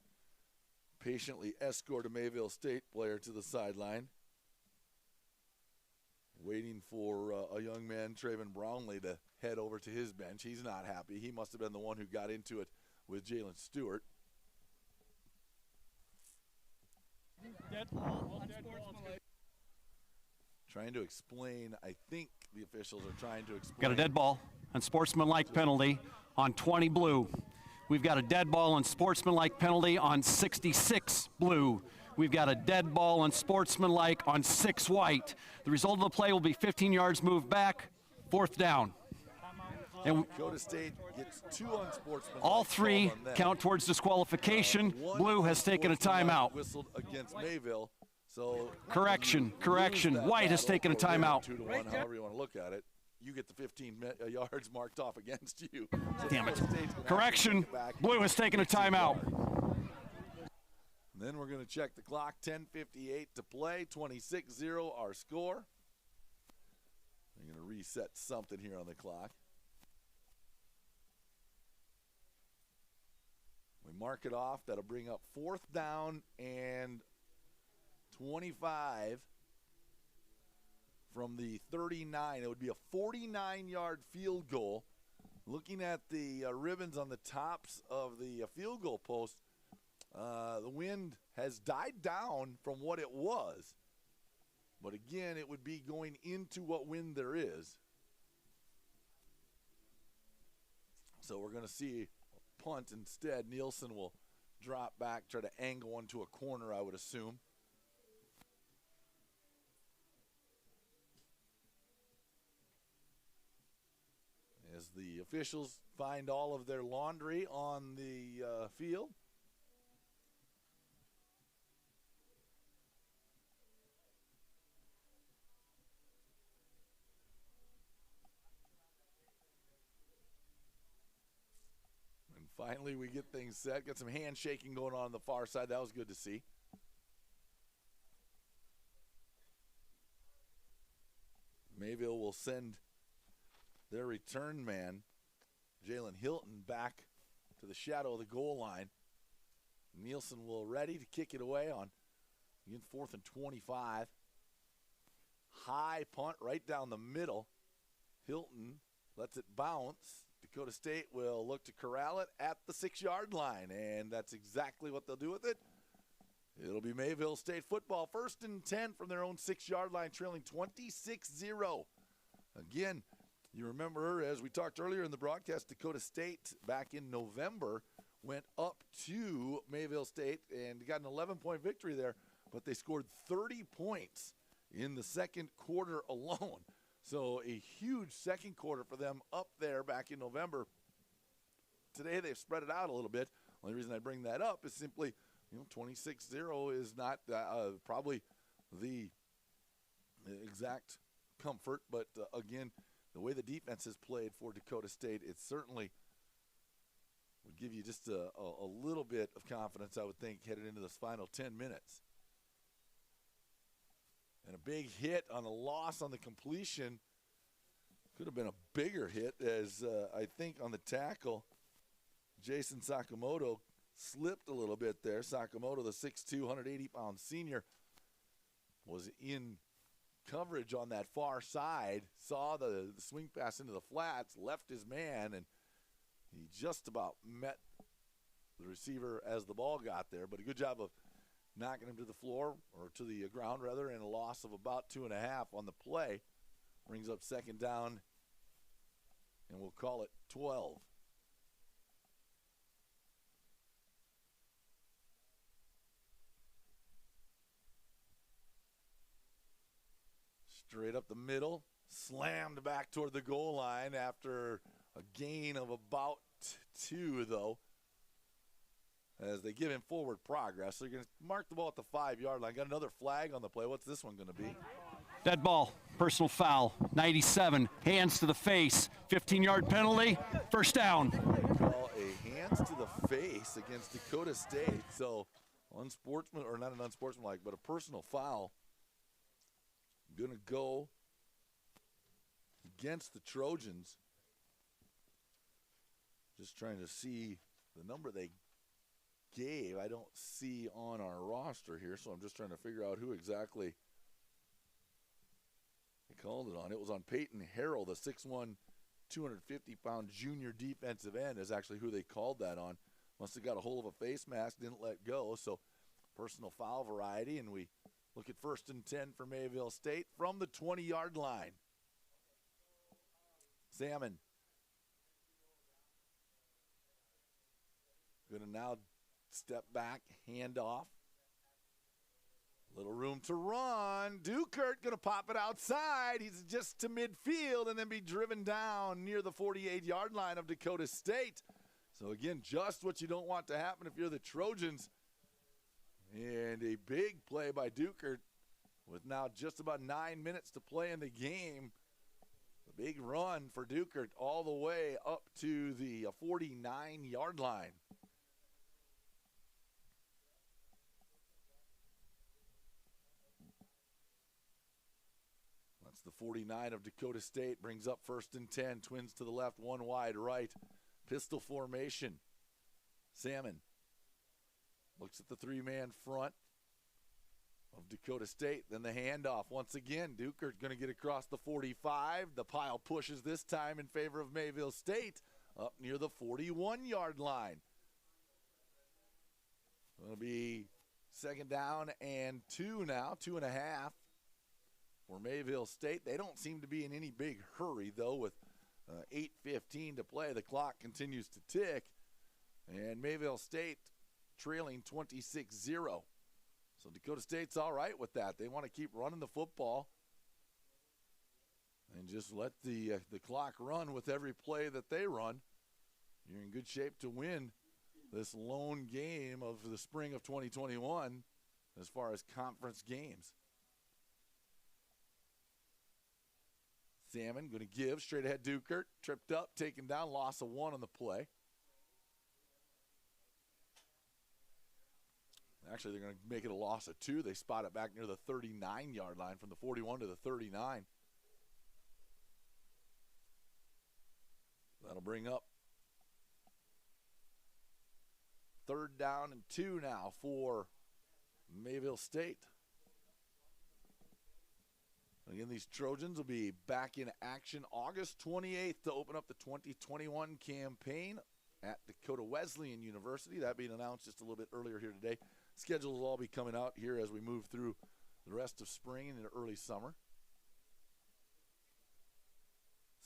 patiently escort a Mayville State player to the sideline. Waiting for a young man, Traven Brownlee, to head over to his bench. He's not happy. He must have been the one who got into it with Jalen Stewart. Trying to explain, I think the officials are trying to explain. Got a dead ball and sportsmanlike penalty on 20 blue. We've got a dead ball and sportsmanlike penalty on 66 blue. We've got a dead ball and sportsmanlike on 6 white. The result of the play will be 15 yards moved back, 4th down. And Dakota State gets 2 unsportsmanlike. all 3 count towards disqualification. Blue has taken a timeout. Whistled against Mayville. So Correction. White has taken a timeout. 2-1, however you want to look at it. You get the 15 yards marked off against you. So Damn it. Dakota State's gonna Correction. have to get back. Blue has taken a timeout. And then we're going to check the clock. 10:58 to play. 26-0 our score. I'm going to reset something here on the clock. We mark it off. That'll bring up 4th down and 25 from the 39. It would be a 49-yard field goal. Looking at the ribbons on the tops of the field goal post, the wind has died down from what it was. But again, it would be going into what wind there is. So we're going to see a punt instead. Nielsen will drop back, try to angle one to a corner, I would assume. As the officials find all of their laundry on the field. And finally we get things set. Got some handshaking going on the far side. That was good to see. Mayville will send their return man, Jalen Hilton, back to the shadow of the goal line. Nielsen will ready to kick it away on 4th and 25. High punt right down the middle. Hilton lets it bounce. Dakota State will look to corral it at the 6-yard line, and that's exactly what they'll do with it. It'll be Mayville State football. 1st and 10 from their own 6-yard line, trailing 26-0. Again, you remember, as we talked earlier in the broadcast, Dakota State back in November went up to Mayville State and got an 11-point victory there, but they scored 30 points in the second quarter alone. So a huge second quarter for them up there back in November. Today they've spread it out a little bit. The only reason I bring that up is simply, 26-0 is not probably the exact comfort, but again, the way the defense has played for Dakota State, it certainly would give you just a little bit of confidence, I would think, headed into this final 10 minutes. And a big hit on a loss on the completion. Could have been a bigger hit, as I think on the tackle, Jason Sakamoto slipped a little bit there. Sakamoto, the 6'2", 180-pound senior, was in coverage on that far side, saw the swing pass into the flats, left his man, and he just about met the receiver as the ball got there. But a good job of knocking him to the floor, or to the ground rather, and a loss of about 2.5 on the play. Brings up 2nd down, and we'll call it 12. Straight up the middle, slammed back toward the goal line after a gain of about 2, though, as they give him forward progress. So you're going to mark the ball at the 5-yard line. Got another flag on the play. What's this one going to be? Dead ball, personal foul, 97, hands to the face, 15-yard penalty, 1st down. Call a hands to the face against Dakota State. So unsportsman, or not an unsportsmanlike, but a personal foul. Going to go against the Trojans. Just trying to see the number they gave. I don't see on our roster here, so I'm just trying to figure out who exactly they called it on. It was on Peyton Harrell, the 6'1", 250-pound junior defensive end is actually who they called that on. Must have got a hold of a face mask, didn't let go. So personal foul variety, and we look at 1st and 10 for Mayville State from the 20-yard line. Salmon going to now step back, hand off. Little room to run. Dukert going to pop it outside. He's just to midfield and then be driven down near the 48-yard line of Dakota State. So again, just what you don't want to happen if you're the Trojans. And a big play by Dukert with now just about 9 minutes to play in the game. A big run for Dukert all the way up to the 49-yard line. That's the 49 of Dakota State. Brings up 1st and 10. Twins to the left, one wide right. Pistol formation. Salmon looks at the 3-man front of Dakota State. Then the handoff once again. Dukert going to get across the 45. The pile pushes this time in favor of Mayville State up near the 41-yard line. It'll be 2nd down and 2 now, 2.5 for Mayville State. They don't seem to be in any big hurry though with 8:15 to play. The clock continues to tick, and Mayville State trailing 26-0. So Dakota State's all right with that. They want to keep running the football and just let the clock run with every play that they run. You're in good shape to win this lone game of the spring of 2021 as far as conference games. Salmon going to give straight ahead. Dukert tripped up, taken down, loss of 1 on the play. Actually, they're going to make it a loss of 2. They spot it back near the 39-yard line from the 41 to the 39. That'll bring up 3rd down and 2 now for Mayville State. Again, these Trojans will be back in action August 28th to open up the 2021 campaign at Dakota Wesleyan University. That being announced just a little bit earlier here today. Schedules will all be coming out here as we move through the rest of spring and early summer.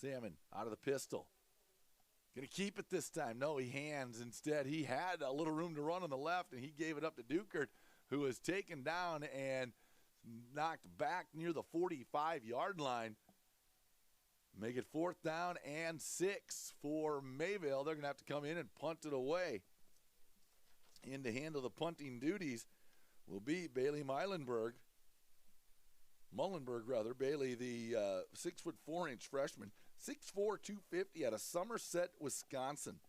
Salmon out of the pistol. Going to keep it this time. No, he hands instead. He had a little room to run on the left, and he gave it up to Dukert, who was taken down and knocked back near the 45-yard line. Make it 4th down and 6 for Mayville. They're going to have to come in and punt it away. In to handle the punting duties will be Bailey Mullenberg, Bailey, the 6'4" freshman, 6'4", 250 out of Somerset, Wisconsin.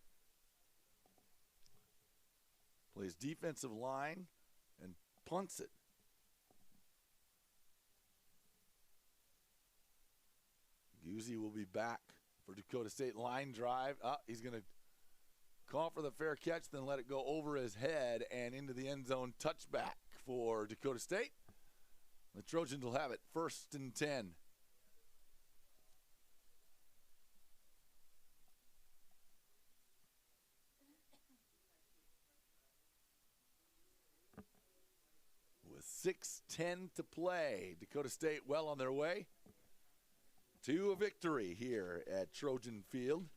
Plays defensive line and punts it. Guzzi will be back for Dakota State. Line drive. He's going to call for the fair catch, then let it go over his head and into the end zone. Touchback for Dakota State. The Trojans will have it 1st and 10. With 6:10 to play, Dakota State well on their way to a victory here at Trojan Field.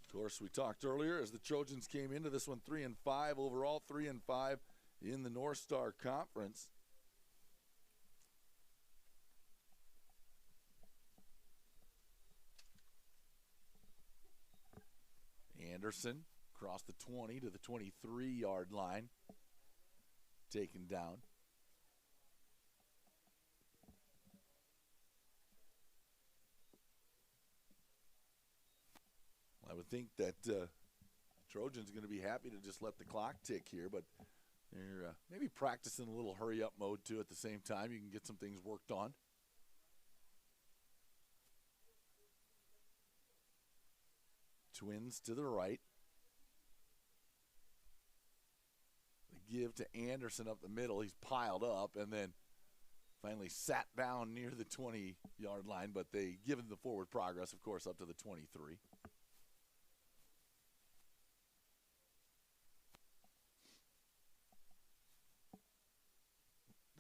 Of course, we talked earlier as the Trojans came into this one 3-5 overall, 3-5 in the North Star Conference. Anderson across the 20 to the 23-yard line, taken down. I would think that Trojans going to be happy to just let the clock tick here, but they're maybe practicing a little hurry-up mode, too, at the same time. You can get some things worked on. Twins to the right. The give to Anderson up the middle. He's piled up, and then finally sat down near the 20-yard line, but they given the forward progress, of course, up to the 23.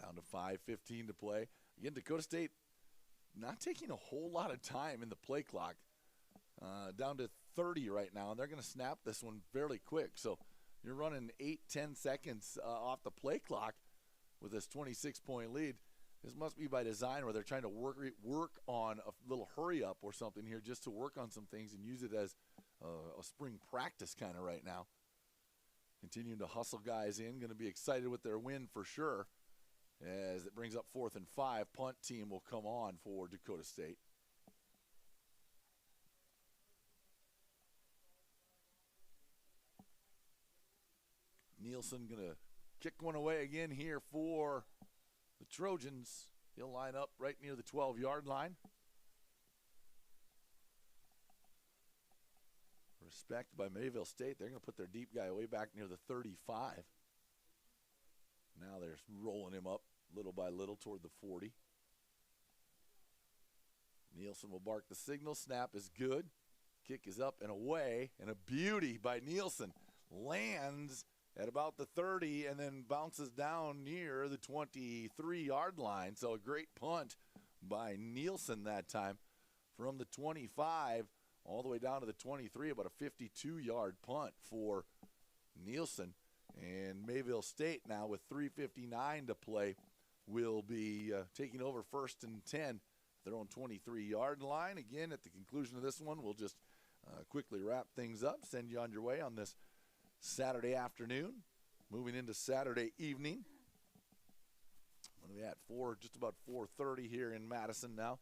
Down to 5:15 to play. Again, Dakota State not taking a whole lot of time in the play clock. Down to 30 right now, and they're going to snap this one fairly quick. So you're running 8-10 seconds off the play clock with this 26-point lead. This must be by design, where they're trying to work on a little hurry up or something here, just to work on some things and use it as a spring practice kind of right now. Continuing to hustle guys in. Going to be excited with their win for sure, as it brings up 4th and 5. Punt team will come on for Dakota State. Nielsen going to kick one away again here for the Trojans. He'll line up right near the 12-yard line. Respect by Mayville State. They're going to put their deep guy way back near the 35. Now they're rolling him up little by little toward the 40. Nielsen will bark the signal. Snap is good. Kick is up and away. And a beauty by Nielsen. Lands at about the 30 and then bounces down near the 23-yard line. So a great punt by Nielsen that time from the 25 all the way down to the 23, about a 52-yard punt for Nielsen. And Mayville State now with 3:59 to play will be taking over 1st and 10, their own 23-yard line. Again, at the conclusion of this one, we'll just quickly wrap things up, send you on your way on this Saturday afternoon, moving into Saturday evening. What are we at? Just about 4:30 here in Madison now.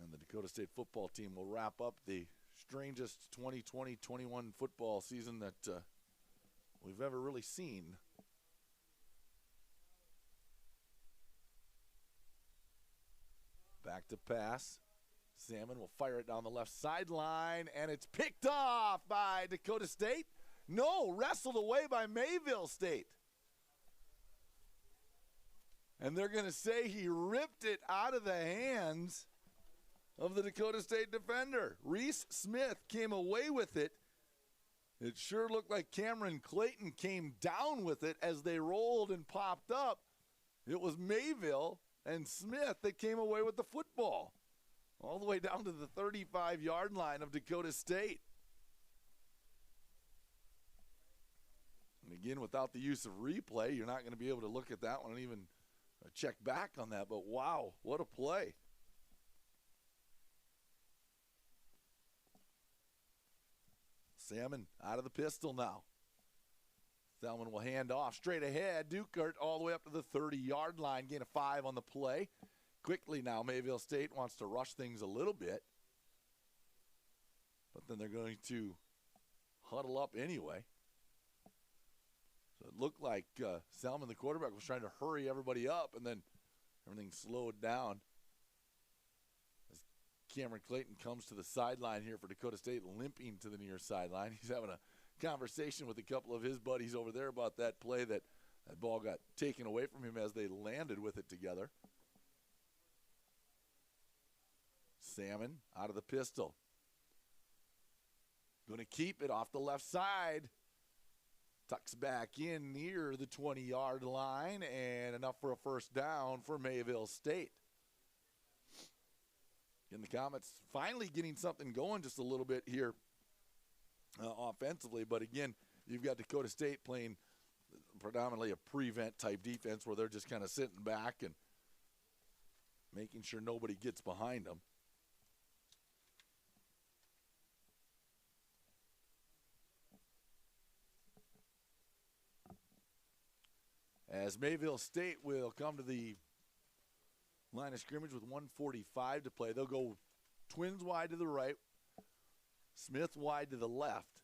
And the Dakota State football team will wrap up the strangest 2020-21 football season that we've ever really seen. Back to pass. Salmon will fire it down the left sideline, and it's picked off by Dakota State. No, wrestled away by Mayville State. And they're going to say he ripped it out of the hands of the Dakota State defender. Reese Smith came away with it. It sure looked like Cameron Clayton came down with it as they rolled and popped up. It was Mayville and Smith that came away with the football, all the way down to the 35-yard line of Dakota State. And again, without the use of replay, you're not going to be able to look at that one and even check back on that. But wow, what a play. Salmon out of the pistol now. Salmon will hand off straight ahead. Dukert all the way up to the 30-yard line. Gain of 5 on the play. Quickly now, Mayville State wants to rush things a little bit. But then they're going to huddle up anyway. So it looked like Salmon, the quarterback, was trying to hurry everybody up, and then everything slowed down. As Cameron Clayton comes to the sideline here for Dakota State, limping to the near sideline. He's having a conversation with a couple of his buddies over there about that play that ball got taken away from him as they landed with it together. Salmon out of the pistol. Going to keep it off the left side. Tucks back in near the 20-yard line, and enough for a first down for Mayville State. In the Comets finally getting something going just a little bit here offensively, but again, you've got Dakota State playing predominantly a prevent type defense where they're just kind of sitting back and making sure nobody gets behind them. As Mayville State will come to the line of scrimmage with 1:45 to play. They'll go twins wide to the right, Smith wide to the left.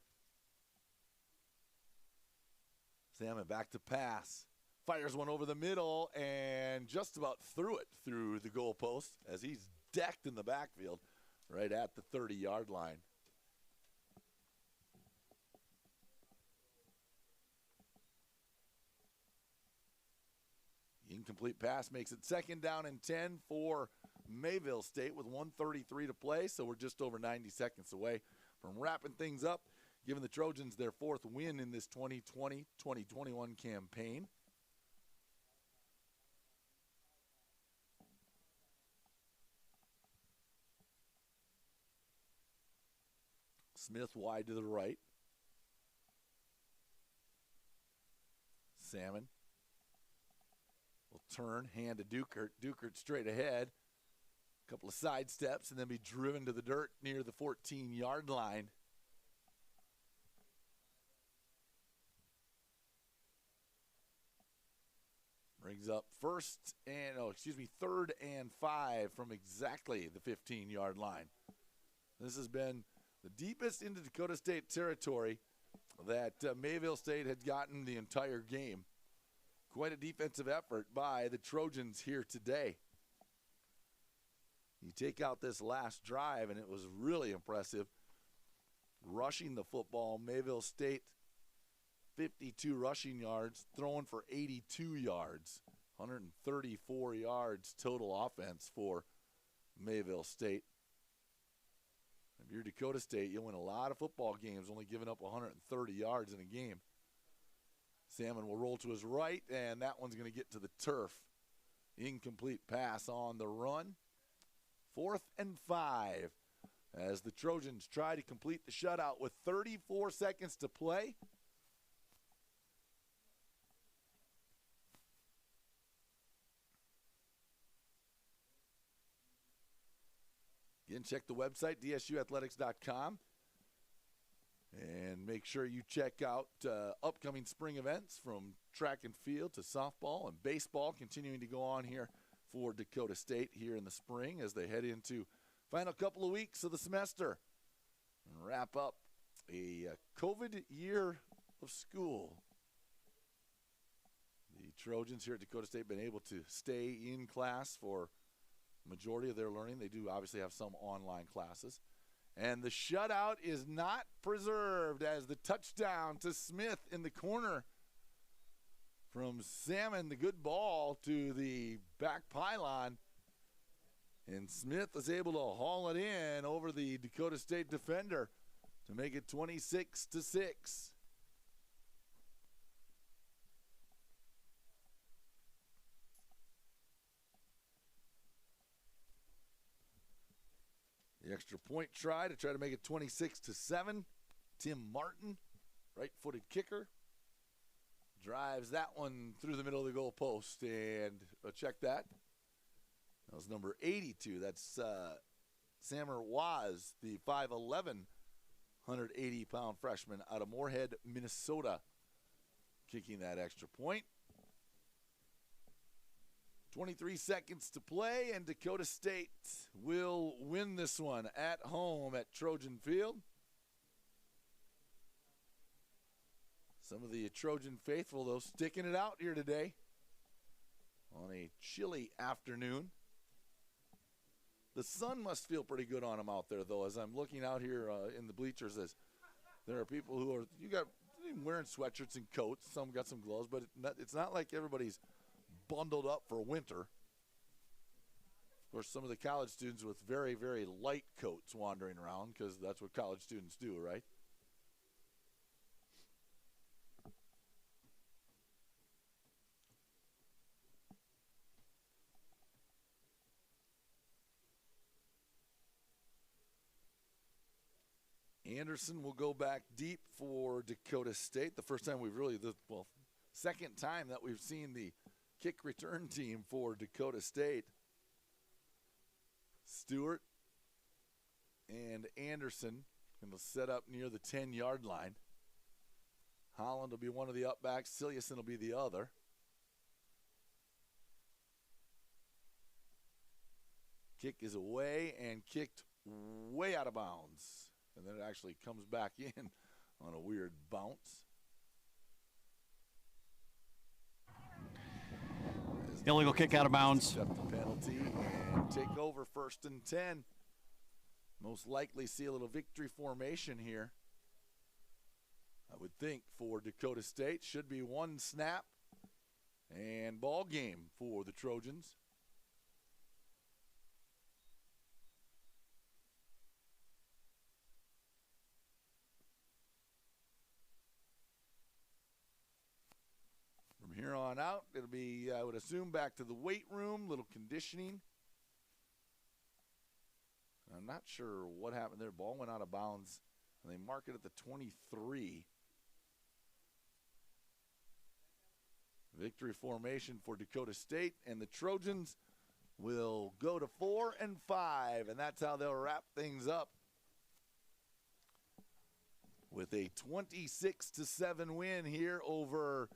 Salmon back to pass. Fires one over the middle and just about threw it through the goalpost as he's decked in the backfield right at the 30-yard line. incomplete pass makes it 2nd down and 10 for Mayville State with 1:33 to play, so we're just over 90 seconds away from wrapping things up, giving the Trojans their 4th win in this 2020-2021 campaign. Smith wide to the right. Salmon will turn, hand to Dukert. Dukert straight ahead. A couple of side steps and then be driven to the dirt near the 14-yard line. Brings up 3rd and 5 from exactly the 15-yard line. This has been the deepest into Dakota State territory that Mayville State had gotten the entire game. Quite a defensive effort by the Trojans here today. You take out this last drive, and it was really impressive. Rushing the football, Mayville State 52 rushing yards, throwing for 82 yards. 134 yards total offense for Mayville State. If you're Dakota State, you'll win a lot of football games only giving up 130 yards in a game. Salmon will roll to his right, and that one's going to get to the turf. Incomplete pass on the run. 4th and 5 as the Trojans try to complete the shutout with 34 seconds to play. Again, check the website, dsuathletics.com. And make sure you check out upcoming spring events from track and field to softball and baseball continuing to go on here for Dakota State here in the spring as they head into final couple of weeks of the semester and wrap up a COVID year of school. The Trojans here at Dakota State have been able to stay in class for majority of their learning. They do obviously have some online classes. And the shutout is not preserved as the touchdown to Smith in the corner from Salmon, the good ball to the back pylon. And Smith was able to haul it in over the Dakota State defender to make it 26-6. The extra point try to make it 26-7. Tim Martin, right-footed kicker, drives that one through the middle of the goal post. And check that. That was number 82. That's Sammer Waz, the 5'11", 180-pound freshman out of Moorhead, Minnesota, kicking that extra point. 23 seconds to play, and Dakota State will win this one at home at Trojan Field. Some of the Trojan faithful, though, sticking it out here today on a chilly afternoon. The sun must feel pretty good on them out there, though, as I'm looking out here in the bleachers. As there are people who are wearing sweatshirts and coats. Some got some gloves, but it's not like everybody's bundled up for winter. Of course, some of the college students with very, very light coats wandering around because that's what college students do, right? Anderson will go back deep for Dakota State. The first time second time that we've seen the kick return team for Dakota State. Stewart and Anderson going to set up near the 10-yard line. Holland will be one of the up backs. Cilliuson will be the other. Kick is away and kicked way out of bounds. And then it actually comes back in on a weird bounce. Illegal kick out of bounds. Accept the penalty and take over 1st and 10. Most likely see a little victory formation here. I would think for Dakota State. Should be one snap And ball game for the Trojans. From here on out, it'll be, I would assume, back to the weight room, little conditioning. I'm not sure what happened there. Ball went out of bounds, and they mark it at the 23. Victory formation for Dakota State, and the Trojans will go to 4 and 5, and that's how they'll wrap things up with a 26-7 win here over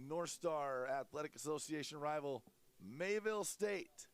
North Star Athletic Association rival Mayville State.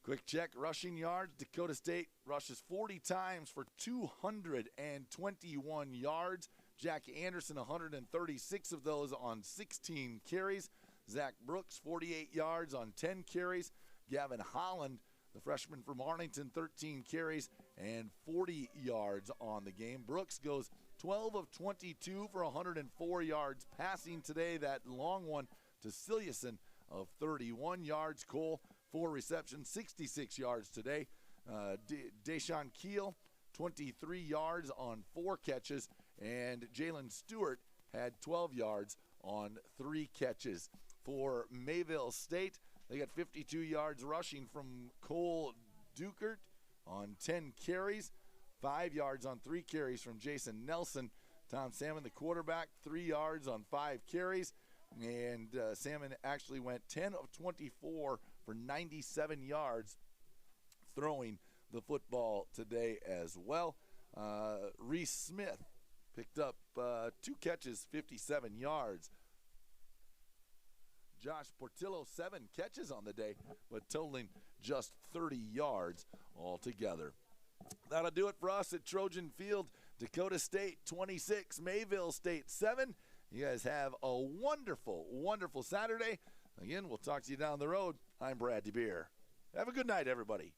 Quick check, rushing yards. Dakota State rushes 40 times for 221 yards. Jack Anderson, 136 of those on 16 carries. Zach Brooks, 48 yards on 10 carries. Gavin Holland, the freshman from Arlington, 13 carries and 40 yards on the game. Brooks goes 12 of 22 for 104 yards passing today. That long one to Cilliuson of 31 yards. Cole, 4 receptions, 66 yards today. Deshaun Keel, 23 yards on 4 catches. And Jalen Stewart had 12 yards on 3 catches. For Mayville State, they got 52 yards rushing from Cole Dukert on 10 carries. 5 yards on 3 carries from Jason Nelson. Tom Salmon, the quarterback, 3 yards on 5 carries. And Salmon actually went 10 of 24 for 97 yards throwing the football today as well. Reese Smith picked up 2 catches, 57 yards. Josh Portillo, 7 catches on the day, but totaling just 30 yards altogether. That'll do it for us at Trojan Field. Dakota State 26, Mayville State 7. You guys have a wonderful, wonderful Saturday. Again, we'll talk to you down the road. I'm Brad DeBeer. Have a good night, everybody.